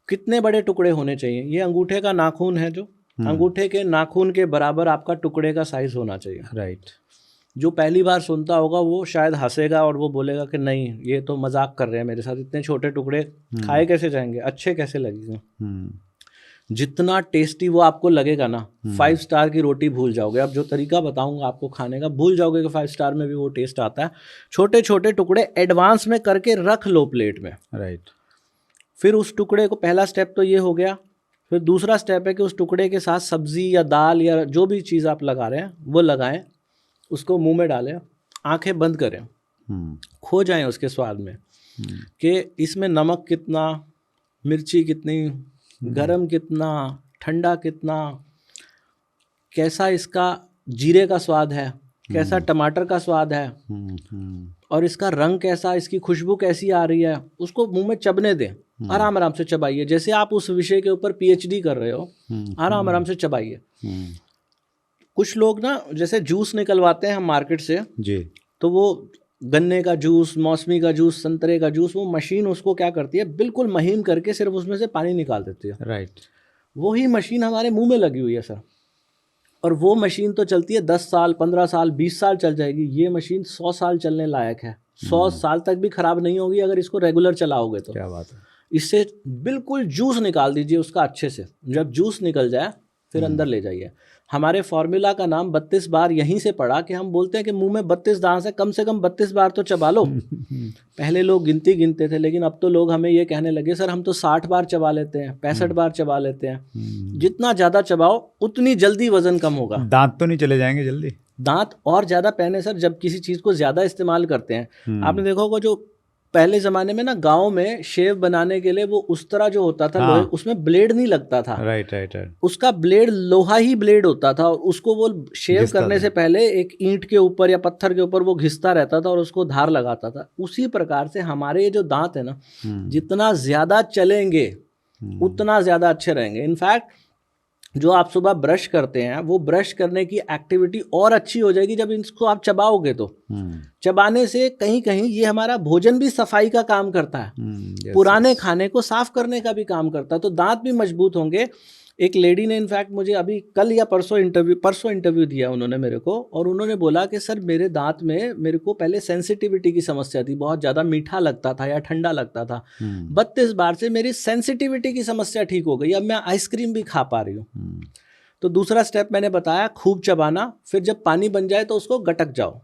कितने बड़े टुकड़े होने चाहिए? ये अंगूठे का नाखून है, जो अंगूठे के नाखून के बराबर आपका टुकड़े का साइज होना चाहिए। राइट। जो पहली बार सुनता होगा वो शायद हंसेगा और वो बोलेगा कि नहीं, ये तो मजाक कर रहे हैं मेरे साथ, इतने छोटे टुकड़े खाए कैसे जाएंगे, अच्छे कैसे लगेंगे। जितना टेस्टी वो आपको लगेगा ना, 5 स्टार की रोटी भूल जाओगे। अब जो तरीका बताऊंगा आपको खाने का, भूल जाओगे कि 5 स्टार में भी वो टेस्ट आता है। छोटे छोटे टुकड़े एडवांस में करके रख लो प्लेट में। राइट। फिर उस टुकड़े को, पहला स्टेप तो ये हो गया। फिर दूसरा स्टेप है कि उस टुकड़े के साथ सब्जी या दाल या जो भी चीज़ आप लगा रहे हैं वो लगाएं, उसको मुंह में डालें, आंखें बंद करें, खो जाएं उसके स्वाद में कि इसमें नमक कितना, मिर्ची कितनी, गरम कितना, ठंडा कितना, कैसा इसका जीरे का स्वाद है, कैसा टमाटर का स्वाद है, और इसका रंग कैसा, इसकी खुशबू कैसी आ रही है। उसको मुंह में चबने दें, आराम आराम से चबाइए, जैसे आप उस विषय के ऊपर पीएचडी कर रहे हो। आराम आराम से चबाइए। कुछ लोग ना जैसे जूस निकलवाते हैं हम मार्केट से जी, तो वो गन्ने का जूस, मौसमी का जूस, संतरे का जूस, वो मशीन उसको क्या करती है, बिल्कुल महीन करके सिर्फ उसमें से पानी निकाल देती है। राइट। वही मशीन हमारे मुंह में लगी हुई है सर, और वो मशीन तो चलती है 10 साल, 15 साल, 20 साल चल जाएगी। ये मशीन 100 साल चलने लायक है। 100 साल तक भी खराब नहीं होगी अगर इसको रेगुलर चलाओगे तो। क्या बात है। इससे बिल्कुल जूस निकाल दीजिए उसका अच्छे से। जब जूस निकल जाए फिर अंदर ले जाइए। हमारे फॉर्मूला का नाम 32 बार यहीं से पड़ा कि हम बोलते हैं कि मुंह में 32 दांत है, कम से कम 32 बार तो चबा लो। पहले लोग गिनती गिनते थे, लेकिन अब तो लोग हमें ये कहने लगे सर हम तो 60 बार चबा लेते हैं, 65 बार चबा लेते हैं। जितना ज़्यादा चबाओ उतनी जल्दी वजन कम होगा। दांत तो नहीं चले जाएंगे जल्दी? दांत और ज़्यादा पहने सर, जब किसी चीज़ को ज़्यादा इस्तेमाल करते हैं। आपने देखा होगा जो पहले ज़माने में ना गांव में शेव बनाने के लिए वो उस्तरा जो होता था, हाँ, उसमें ब्लेड नहीं लगता था। Right right right. उसका ब्लेड लोहा ही ब्लेड होता था, और उसको वो शेव करने से पहले एक ईंट के ऊपर या पत्थर के ऊपर वो घिसता रहता था और उसको धार लगाता था। उसी प्रकार से हमारे ये जो दांत है ना, जितना ज़्यादा चलेंगे उतना ज़्यादा अच्छे रहेंगे। इनफैक्ट जो आप सुबह ब्रश करते हैं, वो ब्रश करने की एक्टिविटी और अच्छी हो जाएगी जब इसको आप चबाओगे तो। चबाने से कहीं कहीं ये हमारा भोजन भी सफाई का काम करता है, पुराने खाने को साफ करने का भी काम करता है, तो दांत भी मजबूत होंगे। एक लेडी ने इनफैक्ट मुझे अभी कल या परसों इंटरव्यू दिया उन्होंने मेरे को, और उन्होंने बोला कि सर मेरे दांत में मेरे को पहले सेंसिटिविटी की समस्या थी, बहुत ज़्यादा मीठा लगता था या ठंडा लगता था। 32 बार से मेरी सेंसिटिविटी की समस्या ठीक हो गई, अब मैं आइसक्रीम भी खा पा रही हूँ। तो दूसरा स्टेप मैंने बताया, खूब चबाना, फिर जब पानी बन जाए तो उसको गटक जाओ।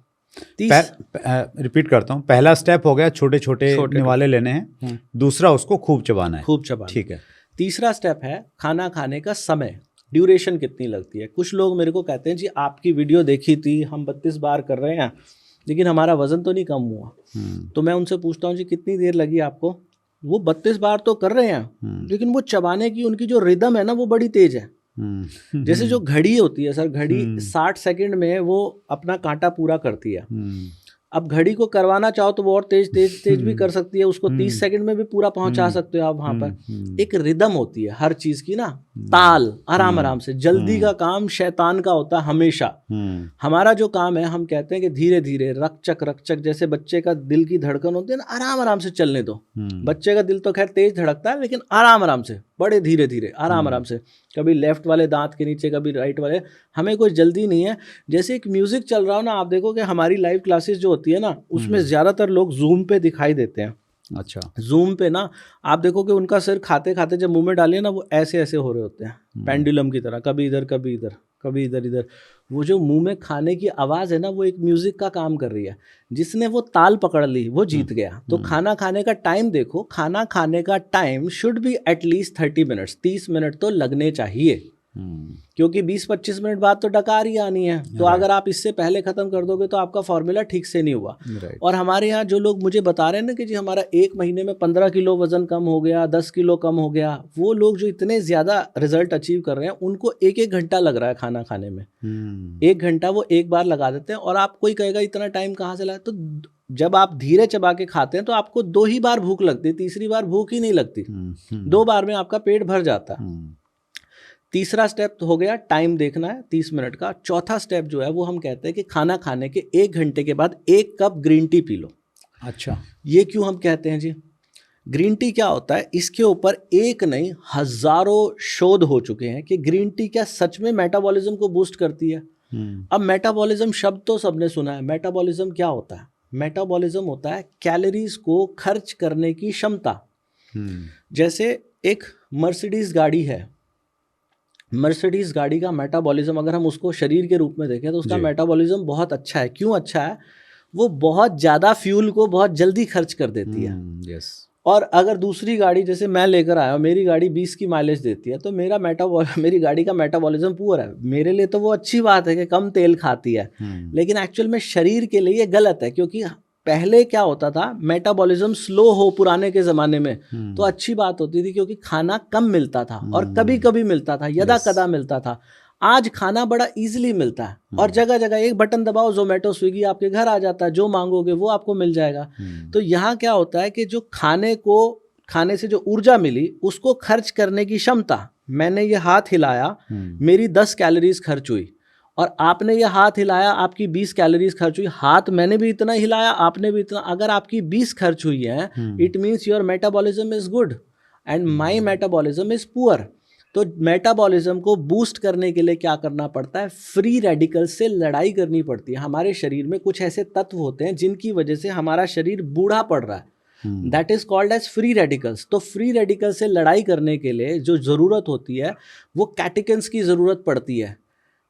रिपीट करता हूँ, पहला स्टेप हो गया छोटे छोटे निवाले लेने हैं, दूसरा उसको खूब चबाना है। खूब चबाना, ठीक है। तीसरा स्टेप है खाना खाने का समय, ड्यूरेशन कितनी लगती है। कुछ लोग मेरे को कहते हैं जी आपकी वीडियो देखी थी, हम 32 बार कर रहे हैं लेकिन हमारा वजन तो नहीं कम हुआ। तो मैं उनसे पूछता हूँ जी कितनी देर लगी आपको? वो 32 बार तो कर रहे हैं लेकिन वो चबाने की उनकी जो रिदम है ना वो बड़ी तेज है। जैसे जो घड़ी होती है सर, घड़ी 60 सेकंड में वो अपना कांटा पूरा करती है। अब घड़ी को करवाना चाहो तो वो और तेज तेज तेज भी कर सकती है, उसको 30 सेकंड में भी पूरा पहुंचा सकते हो आप वहां पर। एक रिदम होती है हर चीज की ना, ताल, आराम आराम से। जल्दी का काम शैतान का होता है हमेशा। हमारा जो काम है, हम कहते हैं कि धीरे धीरे, रकचक रकचक, जैसे बच्चे का दिल की धड़कन होती है ना, आराम आराम से चलने दो। बच्चे का दिल तो खैर तेज धड़कता है, लेकिन आराम आराम से, बड़े धीरे धीरे, आराम आराम से। कभी लेफ्ट वाले दांत के नीचे, कभी राइट वाले। हमें कोई जल्दी नहीं है। जैसे एक म्यूजिक चल रहा हो ना, आप देखो कि हमारी लाइव क्लासेस जो होती है ना, उसमें ज्यादातर लोग जूम पे दिखाई देते हैं। अच्छा। जूम पे ना आप देखो कि उनका सिर खाते खाते जब मुंह में डालिए ना, वो ऐसे ऐसे हो रहे होते हैं, पेंडुलम की तरह, कभी इधर कभी इधर, कभी इधर इधर। वो जो मुंह में खाने की आवाज़ है ना, वो एक म्यूजिक का काम कर रही है। जिसने वो ताल पकड़ ली वो जीत गया। तो खाना खाने का टाइम देखो, खाना खाने का time should be at least 30 minutes, 30 minute तो लगने चाहिए, क्योंकि 20-25 मिनट बाद तो डकार ही आनी है। तो अगर आप इससे पहले खत्म कर दोगे तो आपका फॉर्मूला ठीक से नहीं हुआ। और हमारे यहाँ जो लोग मुझे बता रहे हैं ना कि जी हमारा 1 महीने में 15 किलो वजन कम हो गया, 10 किलो कम हो गया, वो लोग जो इतने ज्यादा रिजल्ट अचीव कर रहे हैं, उनको 1-1 घंटा लग रहा है खाना खाने में। 1 घंटा वो एक बार लगा देते हैं। और आप कोई कहेगा इतना टाइम कहाँ से लाए, तो जब आप धीरे चबा के खाते हैं तो आपको 2 ही बार भूख लगती है, तीसरी बार भूख ही नहीं लगती। 2 बार में आपका पेट भर जाता है। तीसरा स्टेप हो गया टाइम देखना है 30 मिनट का। चौथा स्टेप जो है वो हम कहते हैं कि खाना खाने के 1 घंटे के बाद 1 cup green tea P low. अच्छा, ये क्यों हम कहते हैं जी? ग्रीन टी क्या होता है, इसके ऊपर एक नहीं हजारों शोध हो चुके हैं कि ग्रीन टी क्या सच में मेटाबॉलिज्म को बूस्ट करती है। अब मेटाबॉलिज्म शब्द तो सबने सुना है। मेटाबॉलिज्म क्या होता है? मेटाबॉलिज्म होता है कैलोरीज को खर्च करने की क्षमता। जैसे एक मर्सिडीज गाड़ी है, मर्सिडीज गाड़ी का मेटाबॉलिज्म अगर हम उसको शरीर के रूप में देखें तो उसका मेटाबॉलिज्म बहुत अच्छा है। क्यों अच्छा है? वो बहुत ज़्यादा फ्यूल को बहुत जल्दी खर्च कर देती है। यस। और अगर दूसरी गाड़ी जैसे मैं लेकर आया हूँ, मेरी गाड़ी 20 की माइलेज देती है, तो मेरी गाड़ी का मेटाबॉलिज्म पुअर है। मेरे लिए तो वो अच्छी बात है कि कम तेल खाती है, लेकिन एक्चुअल में शरीर के लिए ये गलत है। क्योंकि पहले क्या होता था, मेटाबॉलिज्म स्लो हो पुराने के ज़माने में तो अच्छी बात होती थी, क्योंकि खाना कम मिलता था और कभी कभी मिलता था, यदा कदा मिलता था। आज खाना बड़ा इजीली मिलता है और जगह जगह एक बटन दबाओ, जोमेटो स्विगी आपके घर आ जाता है, जो मांगोगे वो आपको मिल जाएगा। तो यहाँ क्या होता है कि जो खाने से जो ऊर्जा मिली उसको खर्च करने की क्षमता, मैंने ये हाथ हिलाया, मेरी 10 कैलोरीज खर्च हुई, और आपने ये हाथ हिलाया, आपकी 20 कैलोरीज खर्च हुई। हाथ मैंने भी इतना हिलाया, आपने भी इतना। अगर आपकी 20 खर्च हुई है, it means your metabolism is good and my metabolism is poor. तो मेटाबॉलिज्म को बूस्ट करने के लिए क्या करना पड़ता है? फ्री रेडिकल्स से लड़ाई करनी पड़ती है। हमारे शरीर में कुछ ऐसे तत्व होते हैं जिनकी वजह से हमारा शरीर बूढ़ा पड़ रहा है, that is called as free radicals. तो फ्री रेडिकल से लड़ाई करने के लिए जो ज़रूरत होती है वो कैटेकिन्स की ज़रूरत पड़ती है।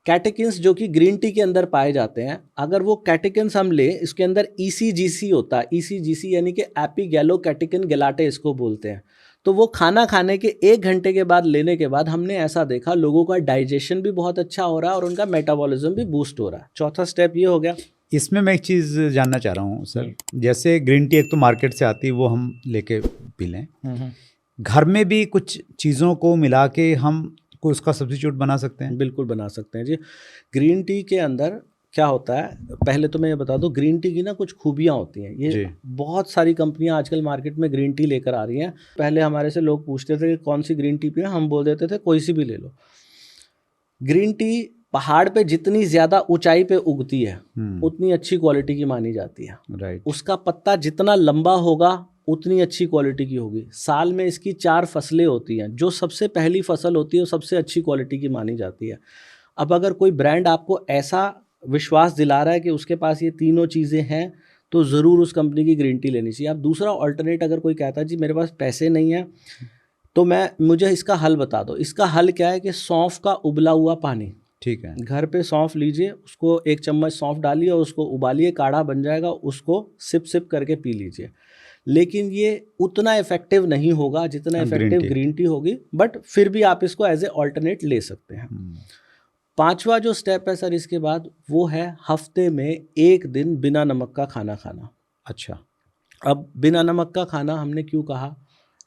कैटेकिन्स जो कि ग्रीन टी के अंदर पाए जाते हैं। अगर वो कैटेकिन्स हम ले, इसके अंदर ECGC होता है। ECGC यानी कि एपिगैलोकैटेकिन गैलाटे इसको बोलते हैं। तो वो खाना खाने के 1 घंटे के बाद लेने के बाद हमने ऐसा देखा लोगों का डाइजेशन भी बहुत अच्छा हो रहा है और उनका मेटाबॉलिज्म भी बूस्ट हो रहा है। चौथा स्टेप ये हो गया। इसमें मैं एक चीज़ जानना चाह रहा हूँ सर, जैसे ग्रीन टी एक तो मार्केट से आती है, वो हम लेके पी लें, घर में भी कुछ चीज़ों को मिला के हम को उसका सब्स्टिट्यूट बना सकते हैं? बिल्कुल बना सकते हैं जी। ग्रीन टी के अंदर क्या होता है, पहले तो मैं ये बता दूं, ग्रीन टी की ना कुछ खूबियां होती हैं। ये बहुत सारी कंपनियां आजकल मार्केट में ग्रीन टी लेकर आ रही हैं। पहले हमारे से लोग पूछते थे कि कौन सी ग्रीन टी पीना, हम बोल देते थे कोई सी भी ले लो। ग्रीन टी पहाड़ पे जितनी ज़्यादा ऊंचाई पे उगती है उतनी अच्छी क्वालिटी की मानी जाती है। राइट। उसका पत्ता जितना लंबा होगा उतनी अच्छी क्वालिटी की होगी। साल में इसकी 4 फसलें होती हैं। जो सबसे पहली फसल होती है वो सबसे अच्छी क्वालिटी की मानी जाती है। अब अगर कोई ब्रांड आपको ऐसा विश्वास दिला रहा है कि उसके पास ये तीनों चीज़ें हैं, तो ज़रूर उस कंपनी की ग्रीन टी लेनी चाहिए। अब दूसरा ऑल्टरनेट, अगर कोई कहता है जी मेरे पास पैसे नहीं है, तो मुझे इसका हल बता दो। इसका हल क्या है कि सौंफ का उबला हुआ पानी, ठीक है, घर पे सौंफ लीजिए, उसको 1 चम्मच सौंफ डालिए और उसको उबालिए, काढ़ा बन जाएगा, उसको सिप सिप करके पी लीजिए। लेकिन ये उतना इफेक्टिव नहीं होगा जितना इफेक्टिव ग्रीन टी होगी, बट फिर भी आप इसको एज ए ऑल्टरनेट ले सकते हैं। 5वां जो स्टेप है सर इसके बाद, वो है हफ्ते में 1 दिन बिना नमक का खाना खाना। अच्छा। अब बिना नमक का खाना हमने क्यों कहा?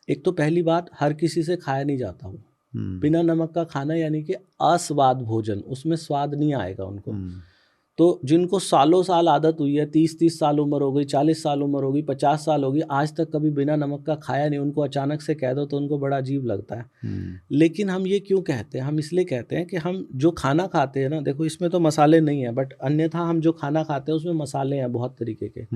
एक तो पहली बात, हर किसी से खाया नहीं जाता वो। बिना नमक का खाना यानी कि अस्वाद भोजन, उसमें स्वाद नहीं आएगा उनको। तो जिनको सालों साल आदत हुई है, 30-30 साल उम्र हो गई, 40 साल उम्र हो गई, 50 साल हो गई, आज तक कभी बिना नमक का खाया नहीं, उनको अचानक से कह दो तो उनको बड़ा अजीब लगता है। लेकिन हम ये क्यों कहते हैं? हम इसलिए कहते हैं कि हम जो खाना खाते हैं ना, देखो इसमें तो मसाले नहीं है, बट अन्यथा हम जो खाना खाते हैं उसमें मसाले हैं बहुत तरीके के।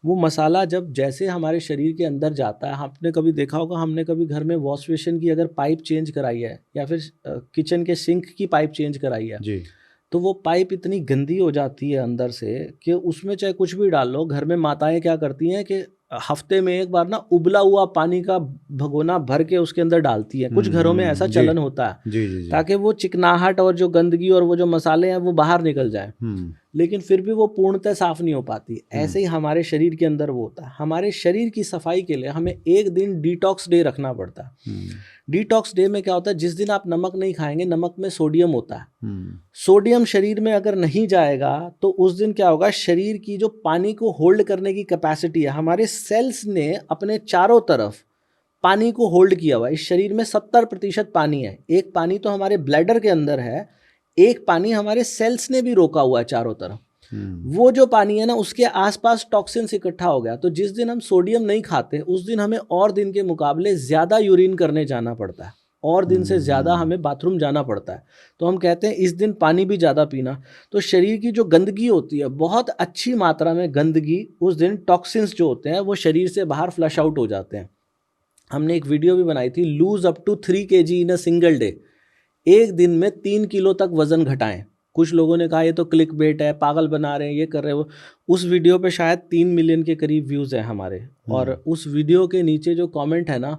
वो मसाला जब जैसे हमारे शरीर के अंदर जाता है, आपने कभी देखा होगा, हमने कभी घर में वॉश बेसिन की अगर पाइप चेंज कराई है या फिर किचन के सिंक की पाइप चेंज कराई है जी, तो वो पाइप इतनी गंदी हो जाती है अंदर से कि उसमें चाहे कुछ भी डाल लो। घर में माताएं क्या करती हैं कि हफ्ते में एक बार ना उबला हुआ पानी का भगोना भर के उसके अंदर डालती है। कुछ घरों में ऐसा जी, चलन होता है जी, जी, जी। ताकि वो चिकनाहट और जो गंदगी और वो जो मसाले हैं वो बाहर निकल जाए, लेकिन फिर भी वो पूर्णतः साफ नहीं हो पाती। ऐसे ही हमारे शरीर के अंदर वो होता है। हमारे शरीर की सफाई के लिए हमें एक दिन डिटॉक्स डे रखना पड़ता है। डिटॉक्स डे में क्या होता है, जिस दिन आप नमक नहीं खाएंगे, नमक में सोडियम होता है। सोडियम शरीर में अगर नहीं जाएगा तो उस दिन क्या होगा, शरीर की जो पानी को होल्ड करने की कैपेसिटी है, हमारे सेल्स ने अपने चारों तरफ पानी को होल्ड किया हुआ है। इस शरीर में 70% पानी है। एक पानी तो हमारे ब्लैडर के अंदर है, एक पानी हमारे सेल्स ने भी रोका हुआ है चारों तरफ। वो जो पानी है ना, उसके आसपास टॉक्सिन्स इकट्ठा हो गया। तो जिस दिन हम सोडियम नहीं खाते उस दिन हमें और दिन के मुकाबले ज़्यादा यूरिन करने जाना पड़ता है, और दिन से ज़्यादा हमें बाथरूम जाना पड़ता है। तो हम कहते हैं इस दिन पानी भी ज़्यादा पीना। तो शरीर की जो गंदगी होती है, बहुत अच्छी मात्रा में गंदगी, उस दिन टॉक्सिन्स जो होते हैं वो शरीर से बाहर फ्लश आउट हो जाते हैं। हमने एक वीडियो भी बनाई थी, lose up to 3 kg in a single day. एक दिन में 3 किलो तक वजन घटाएं। कुछ लोगों ने कहा ये तो क्लिक बेट है, पागल बना रहे हैं, ये कर रहे हो। उस वीडियो पे शायद 3 मिलियन के करीब व्यूज़ हैं हमारे, और उस वीडियो के नीचे जो कमेंट है ना,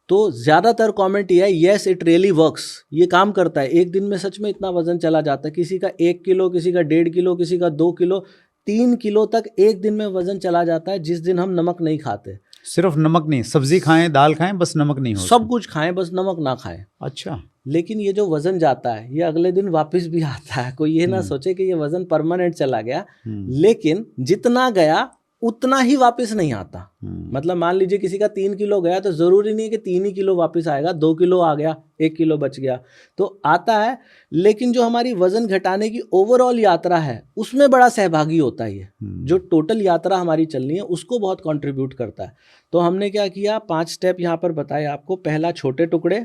तो ज़्यादातर कमेंट ये है, येस इट रियली वर्क्स, ये काम करता है। एक दिन में सच में इतना वजन चला जाता है। किसी का 1 किलो, किसी का 1.5 किलो, किसी का 2 किलो, 3 किलो तक एक दिन में वजन चला जाता है, जिस दिन हम नमक नहीं खाते। सिर्फ नमक नहीं, सब्जी खाएं, दाल खाएं, बस नमक नहीं हो। सब कुछ खाएं, बस नमक ना खाएं। अच्छा। लेकिन ये जो वजन जाता है ये अगले दिन वापस भी आता है। कोई ये ना सोचे कि ये वजन परमानेंट चला गया, लेकिन जितना गया उतना ही वापस नहीं आता। मतलब मान लीजिए किसी का 3 किलो गया तो ज़रूरी नहीं है कि 3 ही किलो वापस आएगा, 2 किलो आ गया, 1 किलो बच गया, तो आता है। लेकिन जो हमारी वज़न घटाने की ओवरऑल यात्रा है उसमें बड़ा सहभागी होता है ये। जो टोटल यात्रा हमारी चलनी है उसको बहुत कंट्रीब्यूट करता है। तो हमने क्या किया, 5 स्टेप यहाँ पर बताए आपको। पहला, छोटे टुकड़े।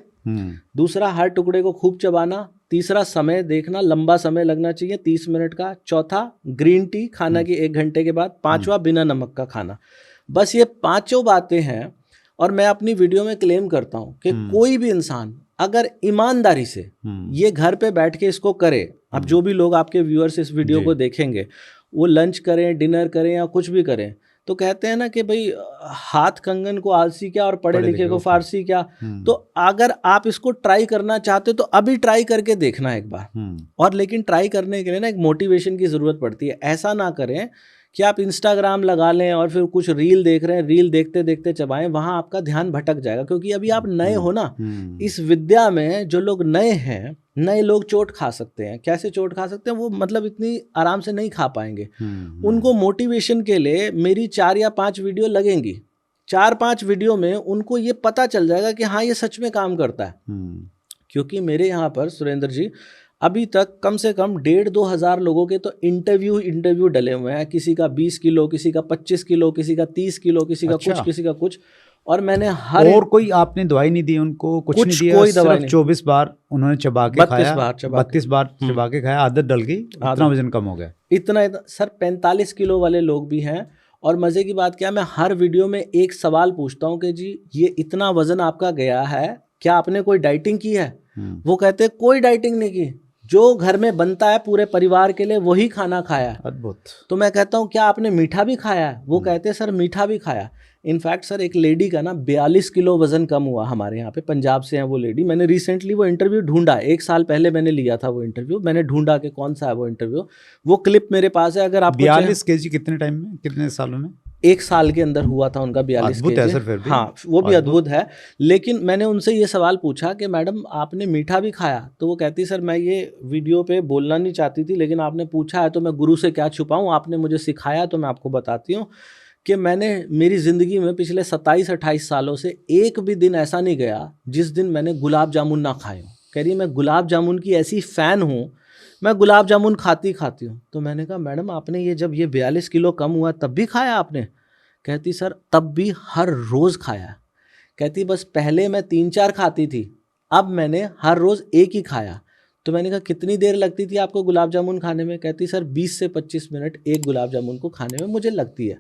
दूसरा, हर टुकड़े को खूब चबाना। तीसरा, समय देखना, लंबा समय लगना चाहिए, 30 मिनट का। चौथा, ग्रीन टी खाना के 1 घंटे के बाद। पांचवा, बिना नमक का खाना। बस ये 5 बातें हैं। और मैं अपनी वीडियो में क्लेम करता हूँ कि कोई भी इंसान अगर ईमानदारी से ये घर पे बैठ के इसको करे, अब जो भी लोग आपके व्यूअर्स इस वीडियो को देखेंगे, वो लंच करें, डिनर करें या कुछ भी करें, तो कहते हैं ना कि भाई हाथ कंगन को आलसी क्या और पढ़े लिखे को फारसी क्या। तो अगर आप इसको ट्राई करना चाहते हो तो अभी ट्राई करके देखना एक बार। और लेकिन ट्राई करने के लिए ना एक मोटिवेशन की ज़रूरत पड़ती है। ऐसा ना करें कि आप इंस्टाग्राम लगा लें और फिर कुछ रील देख रहे हैं, रील देखते देखते चबाएं, वहाँ आपका ध्यान भटक जाएगा। क्योंकि अभी आप नए हो ना, इस विद्या में जो लोग नए हैं, नए लोग चोट खा सकते हैं। कैसे चोट खा सकते हैं? वो मतलब इतनी आराम से नहीं खा पाएंगे। उनको मोटिवेशन के लिए मेरी 4 या 5 वीडियो लगेंगी। 4-5 वीडियो में उनको ये पता चल जाएगा कि हाँ, ये सच में काम करता है। क्योंकि मेरे यहाँ पर सुरेंद्र जी अभी तक कम से कम 1,500-2 हज़ार लोगों के तो इंटरव्यू डले हुए हैं। किसी का 20 किलो, किसी का 25 किलो, किसी का 30 किलो, किसी का कुछ, किसी का कुछ। और मैंने हर और कोई आपने दवाई नहीं दी उनको, कुछ नहीं दिया, कोई दवाई नहीं। 24 बार उन्होंने चबा के खाया, 32 बार चबा के खाया, आदत डल गई, इतना वजन कम हो गया। इतना सर 45 किलो वाले लोग भी हैं। और मज़े की बात क्या, मैं हर वीडियो में एक सवाल पूछता हूँ कि जी ये इतना वजन आपका गया है, क्या आपने कोई डाइटिंग की है? वो कहते हैं कोई डाइटिंग नहीं की, जो घर में बनता है पूरे परिवार के लिए वही खाना खाया। अद्भुत। तो मैं कहता हूँ क्या आपने मीठा भी खाया है? वो कहते हैं सर मीठा भी खाया। इनफैक्ट सर एक लेडी का ना 42 किलो वजन कम हुआ हमारे यहाँ पे, पंजाब से हैं वो लेडी। मैंने रिसेंटली वो इंटरव्यू ढूंढा, 1 साल पहले मैंने लिया था वो इंटरव्यू। मैंने ढूंढा कि कौन सा है वो इंटरव्यू, वो क्लिप मेरे पास है। अगर आप 42 kg कितने टाइम में, कितने सालों में? 1 साल के अंदर हुआ था उनका 42 अद्भुत है सर, फिर भी। हाँ, वो भी अद्भुत है। लेकिन मैंने उनसे ये सवाल पूछा कि मैडम आपने मीठा भी खाया? तो वो कहती सर मैं ये वीडियो पे बोलना नहीं चाहती थी, लेकिन आपने पूछा है तो मैं गुरु से क्या छुपाऊं, आपने मुझे सिखाया तो मैं आपको बताती हूँ कि मैंने मेरी ज़िंदगी में पिछले 27-28 सालों से एक भी दिन ऐसा नहीं गया जिस दिन मैंने गुलाब जामुन ना खाए हूँ। कह रही मैं गुलाब जामुन की ऐसी फ़ैन हूँ, मैं गुलाब जामुन खाती हूँ। तो मैंने कहा मैडम आपने ये जब ये 42 किलो कम हुआ तब भी खाया आपने? कहती सर तब भी हर रोज़ खाया। कहती बस पहले मैं 3-4 खाती थी, अब मैंने हर रोज़ एक ही खाया। तो मैंने कहा कितनी देर लगती थी आपको गुलाब जामुन खाने में? कहती सर 20 से 25 मिनट एक गुलाब जामुन को खाने में मुझे लगती है।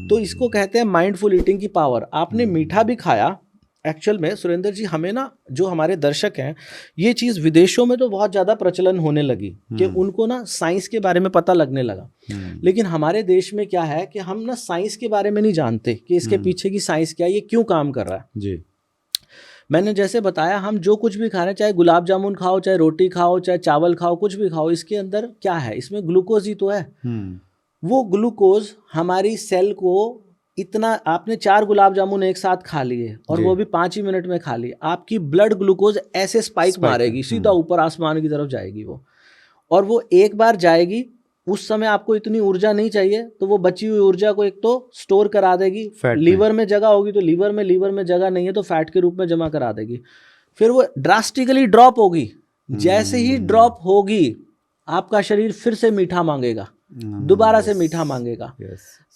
तो इसको कहते हैं माइंडफुल ईटिंग की पावर। आपने मीठा भी खाया। एक्चुअल में सुरेंद्र जी हमें ना जो हमारे दर्शक हैं, ये चीज़ विदेशों में तो बहुत ज़्यादा प्रचलन होने लगी कि उनको ना साइंस के बारे में पता लगने लगा। लेकिन हमारे देश में क्या है कि हम ना साइंस के बारे में नहीं जानते कि इसके पीछे की साइंस क्या है, ये क्यों काम कर रहा है। जी मैंने जैसे बताया, हम जो कुछ भी खा रहे हैं, चाहे गुलाब जामुन खाओ, चाहे रोटी खाओ, चाहे चावल खाओ, कुछ भी खाओ, इसके अंदर क्या है, इसमें ग्लूकोज ही तो है। वो ग्लूकोज हमारी सेल को इतना, आपने 4 गुलाब जामुन एक साथ खा लिए और वो भी 5 ही मिनट में खा लिए, आपकी ब्लड ग्लूकोज ऐसे स्पाइक मारेगी, सीधा ऊपर आसमान की तरफ जाएगी वो। और वो एक बार जाएगी, उस समय आपको इतनी ऊर्जा नहीं चाहिए, तो वो बची हुई ऊर्जा को एक तो स्टोर करा देगी, लीवर में जगह होगी तो लीवर में जगह नहीं है तो फैट के रूप में जमा करा देगी। फिर वो ड्रास्टिकली ड्रॉप होगी। जैसे ही ड्रॉप होगी आपका शरीर फिर से मीठा मांगेगा, दोबारा से मीठा मांगेगा।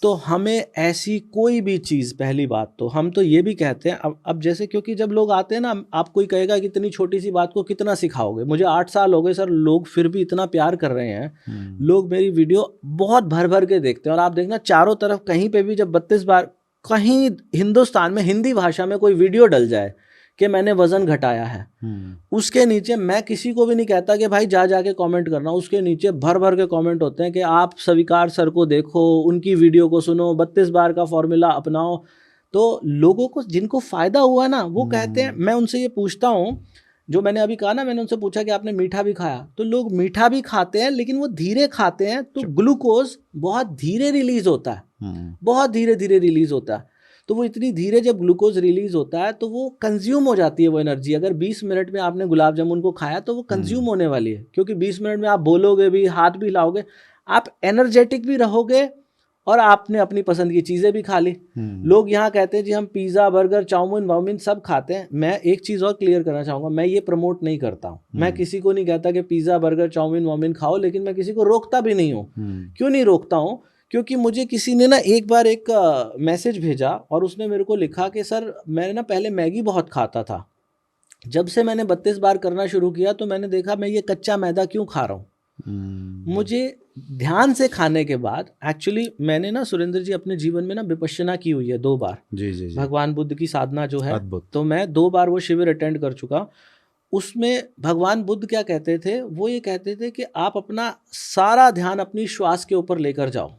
तो हमें ऐसी कोई भी चीज़, पहली बात तो हम तो ये भी कहते हैं, अब जैसे क्योंकि जब लोग आते हैं ना, आप कोई कहेगा कि इतनी छोटी सी बात को कितना सिखाओगे, मुझे 8 साल हो गए सर, लोग फिर भी इतना प्यार कर रहे हैं। लोग मेरी वीडियो बहुत भर भर के देखते हैं और आप देखना चारों तरफ कहीं पे भी जब 32 बार कहीं हिंदुस्तान में हिंदी भाषा में कोई वीडियो डल जाए कि मैंने वजन घटाया है, उसके नीचे मैं किसी को भी नहीं कहता कि भाई जा के कमेंट करना, उसके नीचे भर भर के कमेंट होते हैं कि आप स्वीकार सर को देखो, उनकी वीडियो को सुनो, 32 बार का फॉर्मूला अपनाओ। तो लोगों को जिनको फ़ायदा हुआ ना, वो कहते हैं, मैं उनसे ये पूछता हूँ, जो मैंने अभी कहा ना, मैंने उनसे पूछा कि आपने मीठा भी खाया, तो लोग मीठा भी खाते हैं लेकिन वो धीरे खाते हैं, तो ग्लूकोज बहुत धीरे रिलीज होता है, बहुत धीरे धीरे रिलीज होता है। तो वो इतनी धीरे जब ग्लूकोज रिलीज होता है तो वो कंज्यूम हो जाती है वो एनर्जी। अगर 20 मिनट में आपने गुलाब जामुन को खाया तो वो कंज्यूम होने वाली है, क्योंकि 20 मिनट में आप बोलोगे भी, हाथ भी हिलाओगे, आप एनर्जेटिक भी रहोगे और आपने अपनी पसंद की चीज़ें भी खा ली। लोग यहाँ कहते हैं जी हम पिज़्ज़ा, बर्गर, चाउमीन वाउमीन सब खाते हैं। मैं एक चीज़ और क्लियर करना चाहूँगा, मैं ये प्रमोट नहीं करता हूँ। मैं किसी को नहीं कहता कि पिज़्ज़ा, बर्गर, चाउमीन वाउमीन खाओ, लेकिन मैं किसी को रोकता भी नहीं हूँ। क्यों नहीं रोकता हूँ? क्योंकि मुझे किसी ने ना एक बार एक मैसेज भेजा और उसने मेरे को लिखा कि सर मैंने ना पहले मैगी बहुत खाता था, जब से मैंने 32 बार करना शुरू किया तो मैंने देखा मैं ये कच्चा मैदा क्यों खा रहा हूँ। मुझे ध्यान से खाने के बाद, एक्चुअली मैंने ना सुरेंद्र जी अपने जीवन में ना विपश्यना की हुई है 2 बार। जी। भगवान बुद्ध की साधना जो है, तो मैं 2 बार वो शिविर अटेंड कर चुका। उसमें भगवान बुद्ध क्या कहते थे, वो ये कहते थे कि आप अपना सारा ध्यान अपनी श्वास के ऊपर लेकर जाओ।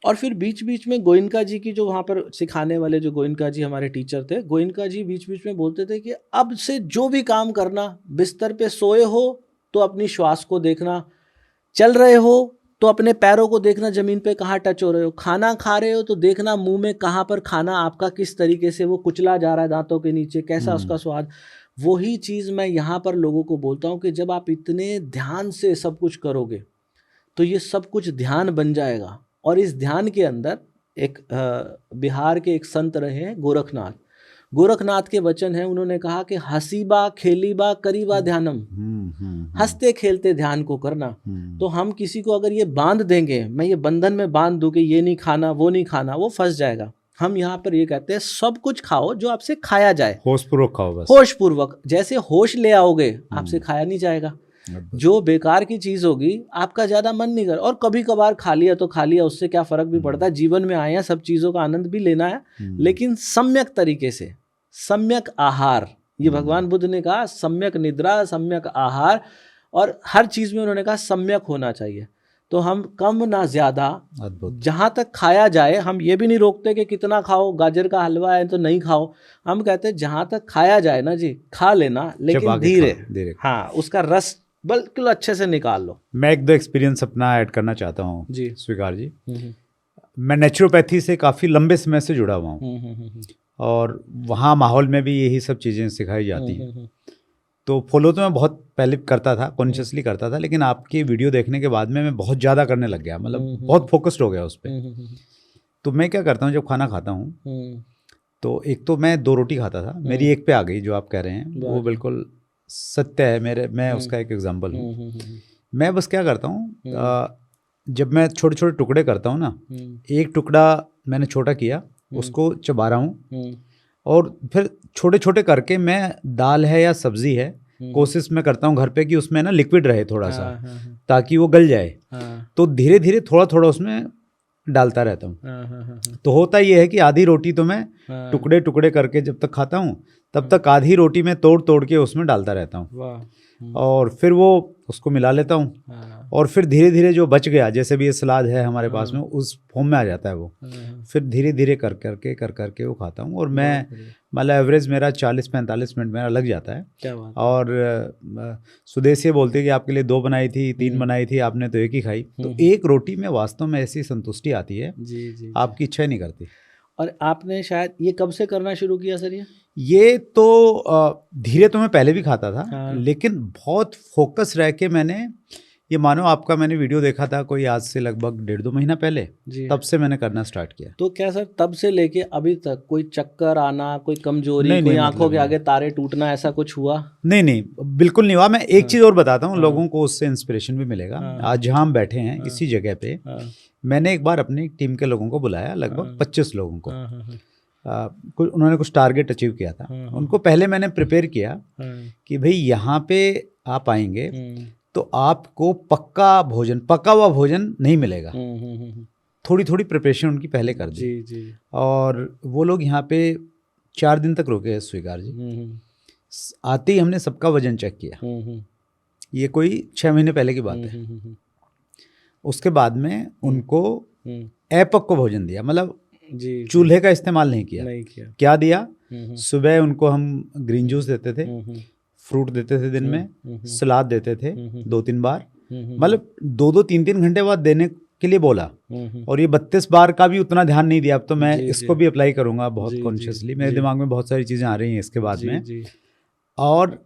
और फिर बीच बीच में गोइनका जी की, जो वहाँ पर सिखाने वाले जो गोइनका जी हमारे टीचर थे, गोइनका जी बीच बीच में बोलते थे कि अब से जो भी काम करना, बिस्तर पे सोए हो तो अपनी श्वास को देखना, चल रहे हो तो अपने पैरों को देखना ज़मीन पे कहाँ टच हो रहे हो, खाना खा रहे हो तो देखना मुंह में कहाँ पर खाना आपका किस तरीके से वो कुचला जा रहा है दांतों के नीचे, कैसा उसका स्वाद। वही चीज़ मैं यहाँ पर लोगों को बोलता हूँ कि जब आप इतने ध्यान से सब कुछ करोगे तो ये सब कुछ ध्यान बन जाएगा। और इस ध्यान के अंदर एक बिहार के एक संत रहे हैं गोरखनाथ के वचन हैं, उन्होंने कहा कि हसीबा खेलीबा करीबा ध्यानम, हंसते खेलते ध्यान को करना। तो हम किसी को अगर ये बांध देंगे, मैं ये बंधन में बांध दूं कि ये नहीं खाना वो नहीं खाना, वो फंस जाएगा। हम यहाँ पर ये कहते हैं सब कुछ खाओ जो आपसे खाया जाए, होशपूर्वक खाओ, बस होशपूर्वक। जैसे होश ले आओगे आपसे खाया नहीं जाएगा। जो बेकार की चीज होगी आपका ज्यादा मन नहीं कर, और कभी कभार खा लिया तो खा लिया, उससे क्या फर्क भी पड़ता है। जीवन में आए हैं, सब चीजों का आनंद भी लेना है, लेकिन सम्यक तरीके से, सम्यक आहार। ये भगवान बुद्ध ने कहा सम्यक निद्रा, सम्यक आहार, और हर चीज में उन्होंने कहा सम्यक होना चाहिए। तो हम कम ना ज्यादा, जहाँ तक खाया जाए, हम ये भी नहीं रोकते कि कितना खाओ, गाजर का हलवा है तो नहीं खाओ। हम कहते हैं जहाँ तक खाया जाए ना जी, खा लेना, लेकिन धीरे, हाँ, उसका रस बिल्कुल अच्छे से निकाल लो। मैं 1-2 एक्सपीरियंस अपना ऐड करना चाहता हूँ जी स्वीकार जी। मैं नेचुरोपैथी से काफ़ी लंबे समय से जुड़ा हुआ हूँ और वहाँ माहौल में भी यही सब चीज़ें सिखाई जाती हैं। तो फॉलो तो मैं बहुत पहले करता था, कॉन्शियसली करता था, लेकिन आपकी वीडियो देखने के बाद में मैं बहुत ज़्यादा करने लग गया, मतलब बहुत फोकस्ड हो गया उस पर। तो मैं क्या करता हूँ, जब खाना खाता हूँ तो एक तो मैं 2 रोटी खाता था, मेरी 1 पे आ गई, जो आप कह रहे हैं वो बिल्कुल सत्य है। मैं उसका एक एग्जाम्पल हूँ मैं बस क्या करता हूँ, जब मैं छोटे छोटे टुकड़े करता हूँ ना, एक टुकड़ा मैंने छोटा किया, उसको चबा रहा हूँ, और फिर छोटे छोटे करके मैं दाल है या सब्जी है, कोशिश मैं करता हूँ घर पे कि उसमें ना लिक्विड रहे थोड़ा सा, ताकि वो गल जाए। तो धीरे धीरे थोड़ा थोड़ा उसमें डालता रहता हूँ। तो होता ये है कि आधी रोटी तो मैं टुकड़े टुकड़े करके जब तक खाता हूँ, तब तक आधी रोटी में तोड़ तोड़ के उसमें डालता रहता हूँ, और फिर वो उसको मिला लेता हूँ, और फिर धीरे धीरे जो बच गया, जैसे भी ये सलाद है हमारे पास में, उस फॉर्म में आ जाता है वो, फिर धीरे धीरे कर करके वो खाता हूँ। और मैं मतलब एवरेज मेरा 40-45 मिनट मेरा लग जाता है। क्या बात। और सुदेश ये बोलते हैं कि आपके लिए 2 बनाई थी, 3 बनाई थी, आपने तो एक ही खाई। तो एक रोटी में वास्तव में ऐसी संतुष्टि आती है, जी। आपकी इच्छा ही नहीं करती। और आपने शायद ये कब से करना शुरू किया सर? ये तो धीरे तो मैं पहले भी खाता था, हाँ। लेकिन बहुत फोकस रह के मैंने, ये मानो आपका मैंने वीडियो देखा था कोई आज से लगभग 1.5-2 महीना पहले, तब से मैंने करना स्टार्ट किया। तो क्या सर तब से लेके अभी तक कोई चक्कर आना, कोई कमजोरी, नहीं, कोई नहीं, आंखों मतलब के आगे तारे टूटना, ऐसा कुछ हुआ? नहीं, बिल्कुल नहीं हुआ। मैं एक चीज़ और बताता हूँ, लोगों को उससे इंस्पिरेशन भी मिलेगा। आज जहाँ हम बैठे हैं इसी जगह पे, मैंने एक बार अपनी टीम के लोगों को बुलाया, लगभग 25 लोगों को। उन्होंने कुछ टारगेट अचीव किया था। उनको पहले मैंने प्रिपेयर किया कि भाई यहाँ पे आप आएंगे तो आपको पक्का भोजन, पका हुआ भोजन नहीं मिलेगा। थोड़ी थोड़ी प्रिपरेशन उनकी पहले कर दी। जी। और वो लोग यहाँ पे 4 दिन तक रुके हैं स्वीकार जी। आते ही हमने सबका वजन चेक किया। ये कोई 6 महीने पहले की बात है। उसके बाद में उनको अपक को भोजन दिया, मतलब चूल्हे का इस्तेमाल नहीं किया। क्या दिया? सुबह उनको हम ग्रीन जूस देते थे, फ्रूट देते थे, दिन में सलाद देते थे 2-3 बार, मतलब 2-2, 3-3 घंटे बाद देने के लिए बोला। और ये 32 बार का भी उतना ध्यान नहीं दिया। अब तो मैं इसको भी अप्लाई करूंगा बहुत कॉन्शियसली। मेरे दिमाग में बहुत सारी चीज़ें आ रही हैं इसके बाद में। और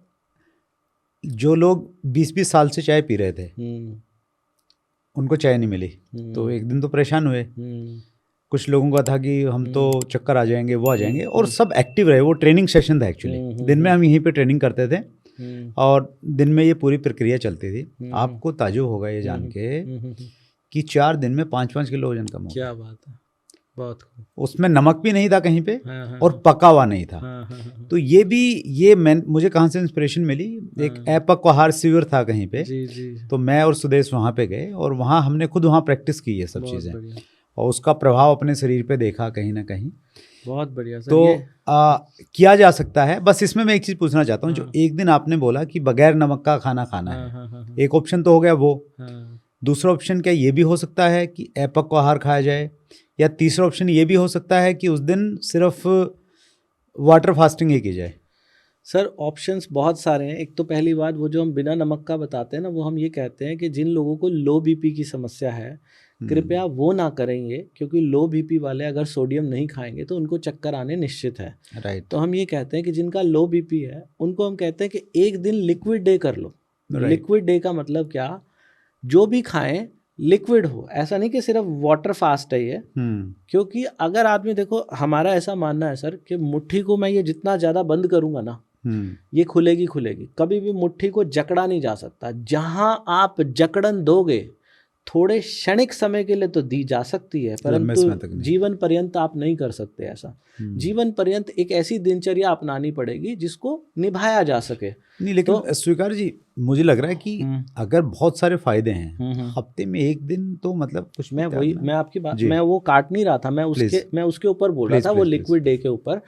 जो लोग 20-20 साल से चाय पी रहे थे, उनको चाय नहीं मिली, तो एक दिन तो परेशान हुए। कुछ लोगों का था कि हम तो चक्कर आ जाएंगे, वो आ जाएंगे, और सब एक्टिव रहे। वो ट्रेनिंग सेशन था एक्चुअली। दिन में हम यहीं पे ट्रेनिंग करते थे, और दिन में ये पूरी प्रक्रिया चलती थी। आपको ताज्जुब होगा ये जान के कि 4 दिन में 5-5 किलो वजन कम हो गया। क्या बात है, बहुत खूब। उसमें नमक भी नहीं था कहीं पे, और पका हुआ नहीं था। तो ये मुझे कहाँ से इंस्पिरेशन मिली, एक अपक्व आहार शिविर था कहीं पे। तो मैं और सुदेश वहाँ पे गए, और वहाँ हमने खुद वहाँ प्रैक्टिस की ये सब चीज़ें, और उसका प्रभाव अपने शरीर पे देखा कहीं ना कहीं। बहुत बढ़िया सर। तो किया जा सकता है। बस इसमें मैं एक चीज़ पूछना चाहता हूँ, जो एक दिन आपने बोला कि बगैर नमक का खाना खाना है, एक ऑप्शन तो हो गया वो। दूसरा ऑप्शन क्या ये भी हो सकता है कि अपक्व आहार खाया जाए, या तीसरा ऑप्शन ये भी हो सकता है कि उस दिन सिर्फ वाटर फास्टिंग ही की जाए? सर ऑप्शंस बहुत सारे हैं। एक तो पहली बात, वो जो हम बिना नमक का बताते हैं ना, वो हम ये कहते हैं कि जिन लोगों को लो बीपी की समस्या है, कृपया वो ना करेंगे, क्योंकि लो बीपी वाले अगर सोडियम नहीं खाएंगे तो उनको चक्कर आने निश्चित है। राइट। तो हम ये कहते हैं कि जिनका लो बीपी है, उनको हम कहते हैं कि एक दिन लिक्विड डे कर लो। लिक्विड डे का मतलब क्या? जो भी खाएं लिक्विड हो, ऐसा नहीं कि सिर्फ वाटर फास्ट है ये। क्योंकि अगर आदमी, देखो हमारा ऐसा मानना है सर कि मुट्ठी को मैं ये जितना ज़्यादा बंद करूँगा ना, ये खुलेगी। कभी भी मुट्ठी को जकड़ा नहीं जा सकता। जहां आप जकड़न दोगे, थोड़े क्षणिक समय के लिए तो दी जा सकती है, परंतु जीवन पर्यंत आप नहीं कर सकते ऐसा। जीवन पर्यंत एक ऐसी दिनचर्या अपनानी पड़ेगी जिसको निभाया जा सके। नहीं, लेकिन तो स्वीकार जी, मुझे लग रहा है कि अगर बहुत सारे फायदे हैं, हफ्ते में एक दिन तो मतलब कुछ, मैं आपकी बात, मैं वो काट नहीं रहा था, मैं उसके ऊपर बोल रहा था, वो लिक्विड डे के ऊपर।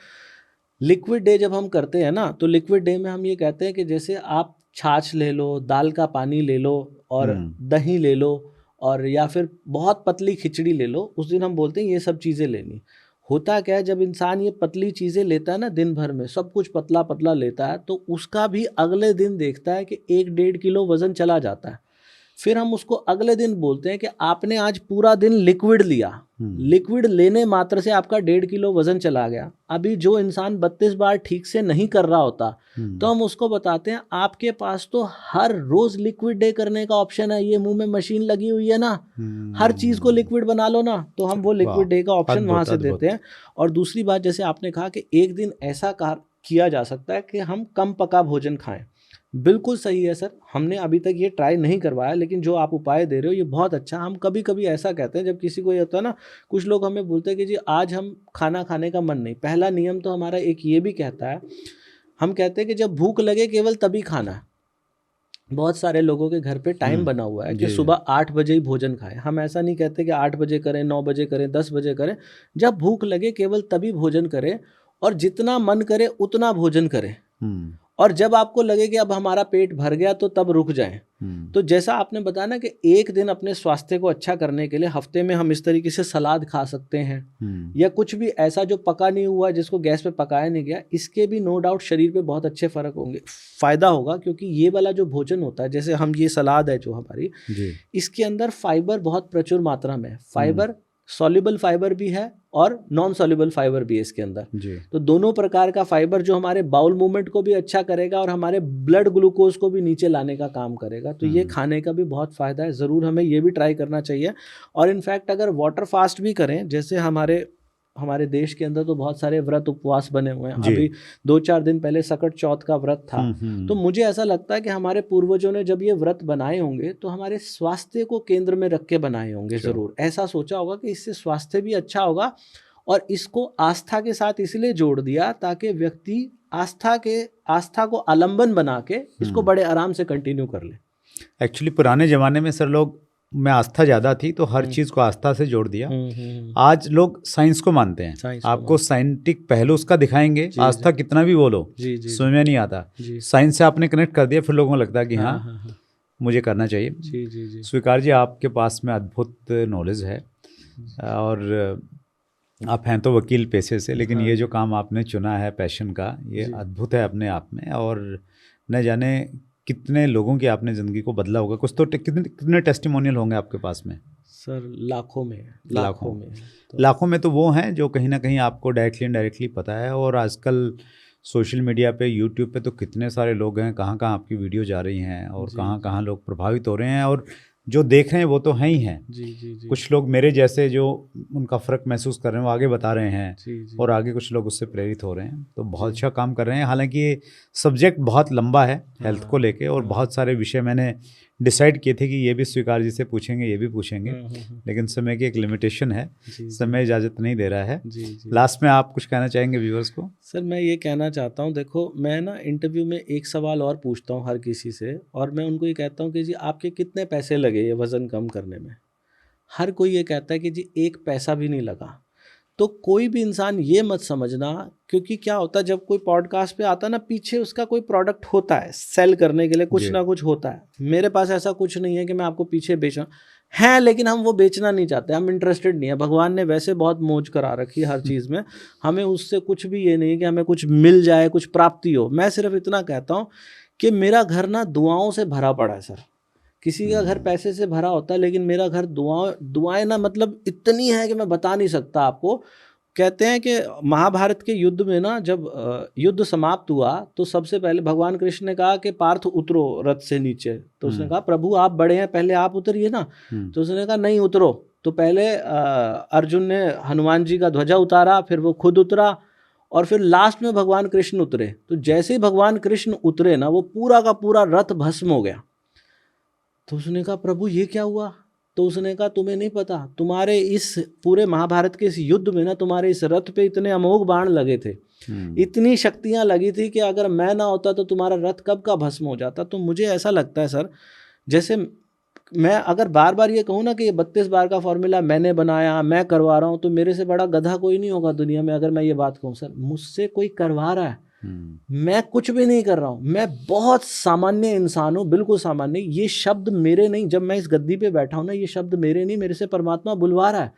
लिक्विड डे जब हम करते हैं ना, तो लिक्विड डे में हम ये कहते हैं कि जैसे आप छाछ ले लो, दाल का पानी ले लो, और दही ले लो, और या फिर बहुत पतली खिचड़ी ले लो। उस दिन हम बोलते हैं ये सब चीज़ें लेनी। होता क्या है, जब इंसान ये पतली चीज़ें लेता है ना, दिन भर में सब कुछ पतला पतला लेता है, तो उसका भी अगले दिन देखता है कि 1-1.5 किलो वज़न चला जाता है। फिर हम उसको अगले दिन बोलते हैं कि आपने आज पूरा दिन लिक्विड लिया, लिक्विड लेने मात्र से आपका 1.5 किलो वजन चला गया। अभी जो इंसान 32 बार ठीक से नहीं कर रहा होता, तो हम उसको बताते हैं आपके पास तो हर रोज लिक्विड डे करने का ऑप्शन है, ये मुंह में मशीन लगी हुई है ना, हर चीज को लिक्विड बना लो ना, तो हम वो लिक्विड डे का ऑप्शन वहां से देते हैं। और दूसरी बात, जैसे आपने कहा कि एक दिन ऐसा किया जा सकता है कि हम कम पका भोजन खाएं। बिल्कुल सही है सर, हमने अभी तक ये ट्राई नहीं करवाया, लेकिन जो आप उपाय दे रहे हो ये बहुत अच्छा। हम कभी कभी ऐसा कहते हैं जब किसी को ये होता है ना, कुछ लोग हमें बोलते हैं कि जी आज हम खाना खाने का मन नहीं। पहला नियम तो हमारा एक ये भी कहता है, हम कहते हैं कि जब भूख लगे केवल तभी खाना है। बहुत सारे लोगों के घर पे टाइम बना हुआ है कि सुबह 8 बजे ही भोजन खाएं। हम ऐसा नहीं कहते कि 8 बजे करें, 9 बजे करें, 10 बजे करें। जब भूख लगे केवल तभी भोजन करें, और जितना मन करे उतना भोजन करें। और जब आपको लगे कि अब हमारा पेट भर गया तो तब रुक जाएं। तो जैसा आपने बताया ना कि एक दिन अपने स्वास्थ्य को अच्छा करने के लिए हफ्ते में हम इस तरीके से सलाद खा सकते हैं, या कुछ भी ऐसा जो पका नहीं हुआ, जिसको गैस पे पकाया नहीं गया, इसके भी नो डाउट शरीर पे बहुत अच्छे फर्क होंगे, फायदा होगा। क्योंकि ये वाला जो भोजन होता है, जैसे हम ये सलाद है जो हमारी, इसके अंदर फाइबर बहुत प्रचुर मात्रा में है। फाइबर सॉल्युबल फाइबर भी है और नॉन सॉल्युबल फाइबर भी है इसके अंदर। तो दोनों प्रकार का फाइबर जो हमारे बाउल मूवमेंट को भी अच्छा करेगा और हमारे ब्लड ग्लूकोज को भी नीचे लाने का काम करेगा। तो ये खाने का भी बहुत फ़ायदा है, ज़रूर हमें ये भी ट्राई करना चाहिए। और इनफैक्ट अगर वाटर फास्ट भी करें, जैसे हमारे देश के अंदर तो बहुत सारे व्रत उपवास बने हुए हैं। अभी 2-4 दिन पहले सकट चौथ का व्रत था। तो मुझे ऐसा लगता है कि हमारे पूर्वजों ने जब ये व्रत बनाए होंगे तो हमारे स्वास्थ्य को केंद्र में रख के बनाए होंगे। ज़रूर ऐसा सोचा होगा कि इससे स्वास्थ्य भी अच्छा होगा, और इसको आस्था के साथ इसलिए जोड़ दिया ताकि व्यक्ति आस्था को आलंबन बना के इसको बड़े आराम से कंटिन्यू कर ले। एक्चुअली पुराने ज़माने में सर लोग में आस्था ज़्यादा थी तो हर चीज़ को आस्था से जोड़ दिया। आज लोग साइंस को मानते हैं। आपको साइंटिफिक पहलू उसका दिखाएंगे, आस्था कितना भी बोलो समझ में नहीं आता। साइंस से आपने कनेक्ट कर दिया, फिर लोगों को लगता है कि हाँ मुझे करना चाहिए। स्वीकार जी, आपके पास में अद्भुत नॉलेज है और आप हैं तो वकील पेशे से, लेकिन ये जो काम आपने चुना है पैशन का, ये अद्भुत है अपने आप में। और न जाने कितने लोगों की आपने ज़िंदगी को बदला होगा। कुछ तो कितने टेस्टिमोनियल होंगे आपके पास में? सर लाखों में तो वो हैं जो कहीं ना कहीं आपको डायरेक्टली इनडायरेक्टली पता है। और आजकल सोशल मीडिया पे, यूट्यूब पे तो कितने सारे लोग हैं, कहाँ कहाँ आपकी वीडियो जा रही हैं और कहाँ कहाँ लोग प्रभावित हो रहे हैं। और जो देख रहे हैं वो तो हैं ही हैं। कुछ लोग मेरे जैसे जो उनका फ़र्क महसूस कर रहे हैं वो आगे बता रहे हैं, और आगे कुछ लोग उससे प्रेरित हो रहे हैं। तो बहुत अच्छा काम कर रहे हैं। हालांकि ये सब्जेक्ट बहुत लंबा है हेल्थ को लेके, और बहुत सारे विषय मैंने डिसाइड किए थे कि ये भी स्वीकार जी से पूछेंगे, ये भी पूछेंगे, लेकिन समय की एक लिमिटेशन है, समय इजाज़त नहीं दे रहा है। लास्ट में आप कुछ कहना चाहेंगे व्यूअर्स को? सर मैं ये कहना चाहता हूँ, देखो मैं ना इंटरव्यू में एक सवाल और पूछता हूँ हर किसी से, और मैं उनको ये कहता हूँ कि जी आपके कितने पैसे लगे ये वज़न कम करने में? हर कोई ये कहता है कि जी 1 पैसा भी नहीं लगा। तो कोई भी इंसान ये मत समझना, क्योंकि क्या होता है जब कोई पॉडकास्ट पे आता है ना, पीछे उसका कोई प्रोडक्ट होता है सेल करने के लिए, कुछ ना कुछ होता है। मेरे पास ऐसा कुछ नहीं है कि मैं आपको पीछे बेचा है, लेकिन हम वो बेचना नहीं चाहते, हम इंटरेस्टेड नहीं है। भगवान ने वैसे बहुत मौज करा रखी है हर चीज़ में, हमें उससे कुछ भी ये नहीं है कि हमें कुछ मिल जाए, कुछ प्राप्ति हो। मैं सिर्फ इतना कहता हूँ कि मेरा घर ना दुआओं से भरा पड़ा है सर। किसी का घर पैसे से भरा होता है, लेकिन मेरा घर दुआएं ना मतलब इतनी है कि मैं बता नहीं सकता आपको। कहते हैं कि महाभारत के युद्ध में ना, जब युद्ध समाप्त हुआ तो सबसे पहले भगवान कृष्ण ने कहा कि पार्थ उतरो रथ से नीचे। तो उसने कहा प्रभु आप बड़े हैं, पहले आप उतरिए ना। तो उसने कहा नहीं उतरो। तो पहले अर्जुन ने हनुमान जी का ध्वजा उतारा, फिर वो खुद उतरा, और फिर लास्ट में भगवान कृष्ण उतरे। तो जैसे ही भगवान कृष्ण उतरे ना, वो पूरा का पूरा रथ भस्म हो गया। तो उसने कहा प्रभु ये क्या हुआ? तो उसने कहा तुम्हें नहीं पता, तुम्हारे इस पूरे महाभारत के इस युद्ध में ना, तुम्हारे इस रथ पे इतने अमोघ बाण लगे थे, इतनी शक्तियां लगी थी कि अगर मैं ना होता तो तुम्हारा रथ कब का भस्म हो जाता। तो मुझे ऐसा लगता है सर, जैसे मैं अगर बार बार ये कहूँ ना कि ये 32 बार का फॉर्मूला मैंने बनाया, मैं करवा रहा हूँ, तो मेरे से बड़ा गधा कोई नहीं होगा दुनिया में। अगर मैं ये बात कहूँ सर, मुझसे कोई करवा रहा है, मैं कुछ भी नहीं कर रहा हूँ, मैं बहुत सामान्य इंसान हूँ, बिल्कुल सामान्य। ये शब्द मेरे नहीं, जब मैं इस गद्दी पे बैठा हूँ ना, ये शब्द मेरे नहीं, मेरे से परमात्मा बुलवा रहा है।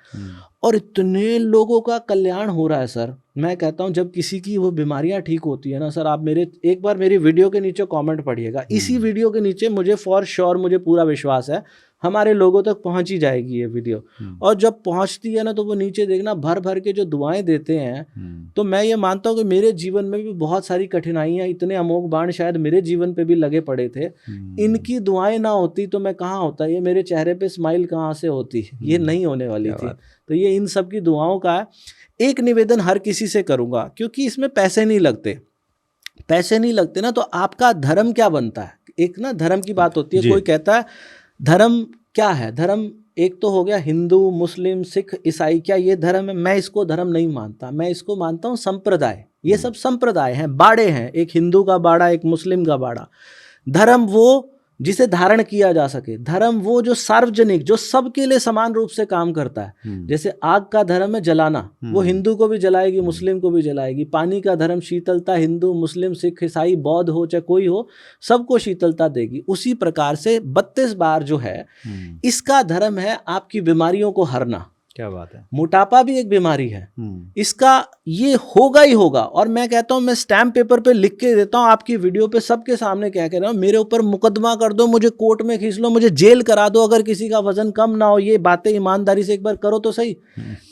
और इतने लोगों का कल्याण हो रहा है सर। मैं कहता हूँ जब किसी की वो बीमारियाँ ठीक होती है ना सर, आप एक बार मेरी वीडियो के नीचे कमेंट पढ़िएगा। इसी वीडियो के नीचे मुझे फॉर श्योर, मुझे पूरा विश्वास है हमारे लोगों तक पहुंच ही जाएगी ये वीडियो। और जब पहुंचती है ना, तो वो नीचे देखना भर भर के जो दुआएं देते हैं। तो मैं ये मानता हूँ कि मेरे जीवन में भी बहुत सारी कठिनाइयां, इतने अमोघ बाण शायद मेरे जीवन पे भी लगे पड़े थे। इनकी दुआएं ना होती तो मैं कहाँ होता, ये मेरे चेहरे पे स्माइल कहाँ से होती, ये नहीं होने वाली थी। तो ये इन सब की दुआओं का है। एक निवेदन हर किसी से करूँगा, क्योंकि इसमें पैसे नहीं लगते। पैसे नहीं लगते ना, तो आपका धर्म क्या बनता है? एक ना धर्म की बात होती है, जी। कोई कहता है धर्म क्या है? धर्म एक तो हो गया हिंदू, मुस्लिम, सिख, ईसाई, क्या ये धर्म है? मैं इसको धर्म नहीं मानता, मैं इसको मानता हूँ संप्रदाय। ये सब संप्रदाय हैं, बाड़े हैं, एक हिंदू का बाड़ा, एक मुस्लिम का बाड़ा। धर्म वो जिसे धारण किया जा सके, धर्म वो जो सार्वजनिक, जो सबके लिए समान रूप से काम करता है। जैसे आग का धर्म है जलाना, वो हिंदू को भी जलाएगी, मुस्लिम को भी जलाएगी। पानी का धर्म शीतलता, हिंदू, मुस्लिम, सिख, ईसाई, बौद्ध हो चाहे कोई हो, सबको शीतलता देगी। उसी प्रकार से 32 बार जो है, इसका धर्म है आपकी बीमारियों को हरना। क्या बात है। मोटापा भी एक बीमारी है, इसका ये होगा ही होगा। और मैं कहता हूं, मैं स्टैम्प पेपर पे लिख के देता हूं, आपकी वीडियो पे सबके सामने कह के रहा हूं, मेरे ऊपर मुकदमा कर दो, मुझे कोर्ट में खींच लो, मुझे जेल करा दो, अगर किसी का वजन कम ना हो। ये बातें ईमानदारी से एक बार करो तो सही।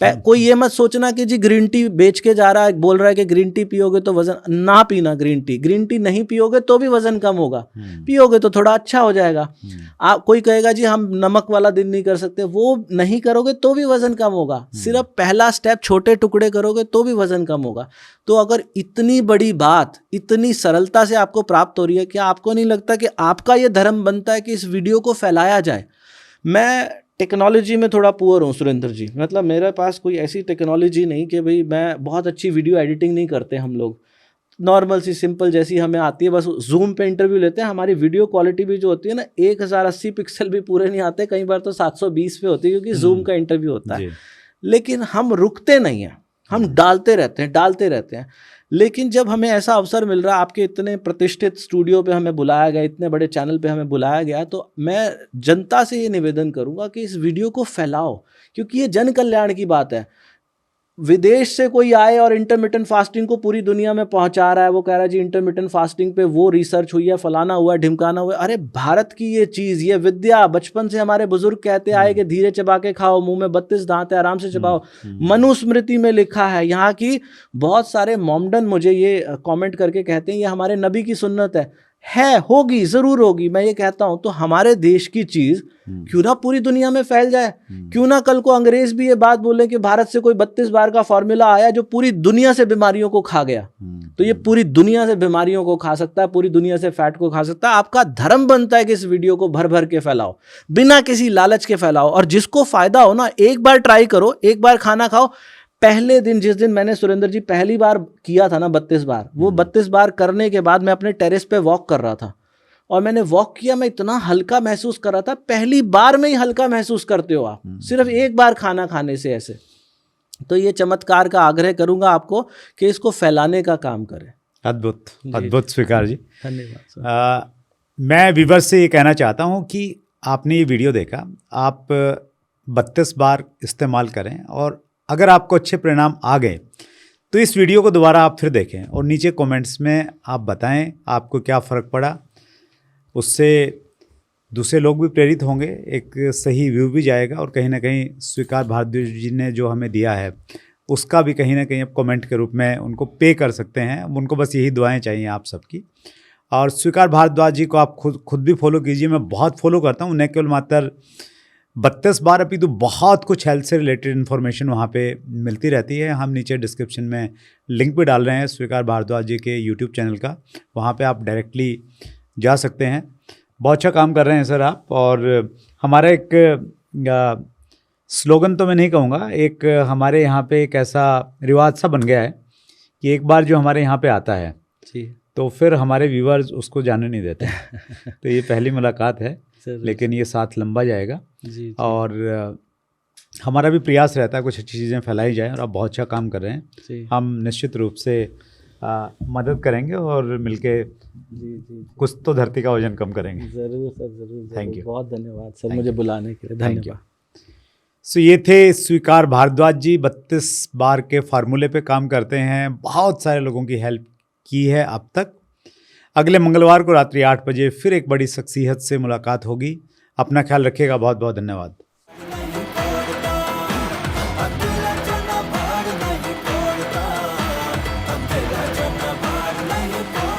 कोई ये मत सोचना कि जी ग्रीन टी बेच के जा रहा है, बोल रहा है कि ग्रीन टी पियोगे तो वजन, ना पीना ग्रीन टी नहीं पियोगे तो भी वजन कम होगा, पियोगे तो थोड़ा अच्छा हो जाएगा। आप कोई कहेगा जी हम नमक वाला दिन नहीं कर सकते, वो नहीं करोगे तो भी वजन कम होगा। सिर्फ पहला स्टेप छोटे टुकड़े करोगे तो भी वजन कम होगा। तो अगर इतनी बड़ी बात इतनी सरलता से आपको प्राप्त हो रही है, क्या आपको नहीं लगता कि आपका ये धर्म बनता है कि इस वीडियो को फैलाया जाए? मैं टेक्नोलॉजी में थोड़ा पुअर हूँ सुरेंद्र जी, मतलब मेरे पास कोई ऐसी टेक्नोलॉजी नहीं कि भाई मैं बहुत अच्छी वीडियो एडिटिंग नहीं करते हम लोग, नॉर्मल सी सिंपल जैसी हमें आती है, बस जूम पे इंटरव्यू लेते हैं। हमारी वीडियो क्वालिटी भी जो होती है ना, 1080 पिक्सल भी पूरे नहीं आते, कई बार तो 720 पे होती है, क्योंकि जूम का इंटरव्यू होता है। लेकिन हम रुकते नहीं हैं, हम डालते रहते हैं। लेकिन जब हमें ऐसा अवसर मिल रहा है, आपके इतने प्रतिष्ठित स्टूडियो पे हमें बुलाया गया, इतने बड़े चैनल पे हमें बुलाया गया, तो मैं जनता से ये निवेदन करूंगा कि इस वीडियो को फैलाओ, क्योंकि ये जन कल्याण की बात है। विदेश से कोई आए और इंटरमिटेंट फास्टिंग को पूरी दुनिया में पहुंचा रहा है, वो कह रहा है जी इंटरमिटेंट फास्टिंग पे वो रिसर्च हुई है, फलाना हुआ है, ढिमकाना हुआ है। अरे भारत की ये चीज़, ये विद्या बचपन से हमारे बुजुर्ग कहते आए कि धीरे चबा के खाओ, मुंह में 32 दांत है, आराम से चबाओ। मनुस्मृति में लिखा है। यहाँ की बहुत सारे मोमडन मुझे ये कमेंट करके कहते हैं ये हमारे नबी की सुन्नत है, होगी, जरूर होगी। मैं ये कहता हूं, तो हमारे देश की चीज क्यों ना पूरी दुनिया में फैल जाए? क्यों ना कल को अंग्रेज भी ये बात बोले कि भारत से कोई 32 बार का फॉर्मूला आया जो पूरी दुनिया से बीमारियों को खा गया। तो ये पूरी दुनिया से बीमारियों को खा सकता है, पूरी दुनिया से फैट को खा सकता है। आपका धर्म बनता है कि इस वीडियो को भर भर के फैलाओ, बिना किसी लालच के फैलाओ, और जिसको फायदा हो ना, एक बार ट्राई करो, एक बार खाना खाओ। पहले दिन, जिस दिन मैंने सुरेंद्र जी पहली बार किया था ना 32 बार, वो 32 बार करने के बाद मैं अपने टेरेस पे वॉक कर रहा था, और मैंने वॉक किया, मैं इतना हल्का महसूस कर रहा था। पहली बार में ही हल्का महसूस करते हो आप, सिर्फ एक बार खाना खाने से ऐसे। तो ये चमत्कार का आग्रह करूंगा आपको कि इसको फैलाने का काम करें। अद्भुत, अद्भुत स्वीकार जी, धन्यवाद। मैं व्यूअर्स से ये कहना चाहता हूँ कि आपने ये वीडियो देखा, आप 32 बार इस्तेमाल करें, और अगर आपको अच्छे परिणाम आ गए तो इस वीडियो को दोबारा आप फिर देखें, और नीचे कमेंट्स में आप बताएं आपको क्या फ़र्क पड़ा। उससे दूसरे लोग भी प्रेरित होंगे, एक सही व्यू भी जाएगा, और कहीं ना कहीं स्वीकार भारद्वाज जी ने जो हमें दिया है उसका भी कहीं ना कहीं आप कमेंट के रूप में उनको पे कर सकते हैं। उनको बस यही दुआएं चाहिए आप सबकी। और स्वीकार भारद्वाज जी को आप खुद भी फॉलो कीजिए। मैं बहुत फॉलो करता हूँ, न केवल मात्र 32 बार, अभी तो बहुत कुछ हेल्थ से रिलेटेड इन्फॉर्मेशन वहाँ पे मिलती रहती है। हम नीचे डिस्क्रिप्शन में लिंक भी डाल रहे हैं स्वीकार भारद्वाज जी के यूट्यूब चैनल का, वहाँ पे आप डायरेक्टली जा सकते हैं। बहुत अच्छा काम कर रहे हैं सर आप। और हमारा एक स्लोगन तो मैं नहीं कहूँगा, एक हमारे यहाँ पे एक ऐसा रिवाज सा बन गया है कि एक बार जो हमारे यहाँ पे आता है जी, तो फिर हमारे व्यूअर्स उसको जाने नहीं देते। तो ये पहली मुलाकात है, लेकिन ये साथ लंबा जाएगा। जी। और हमारा भी प्रयास रहता है कुछ अच्छी चीज़ें फैलाई जाएं, और आप बहुत अच्छा काम कर रहे हैं। हम निश्चित रूप से मदद करेंगे और मिलके जी कुछ तो धरती का वजन कम करेंगे। जरूर सर, जरूर। थैंक यू, बहुत धन्यवाद सर मुझे बुलाने के लिए। धन्यवाद। सो ये थे स्वीकार भारद्वाज जी, 32 बार के फार्मूले पे काम करते हैं, बहुत सारे लोगों की हेल्प की है अब तक। अगले मंगलवार को रात्रि 8 बजे फिर एक बड़ी शख्सियत से मुलाकात होगी। अपना ख्याल रखिएगा। बहुत बहुत धन्यवाद। नहीं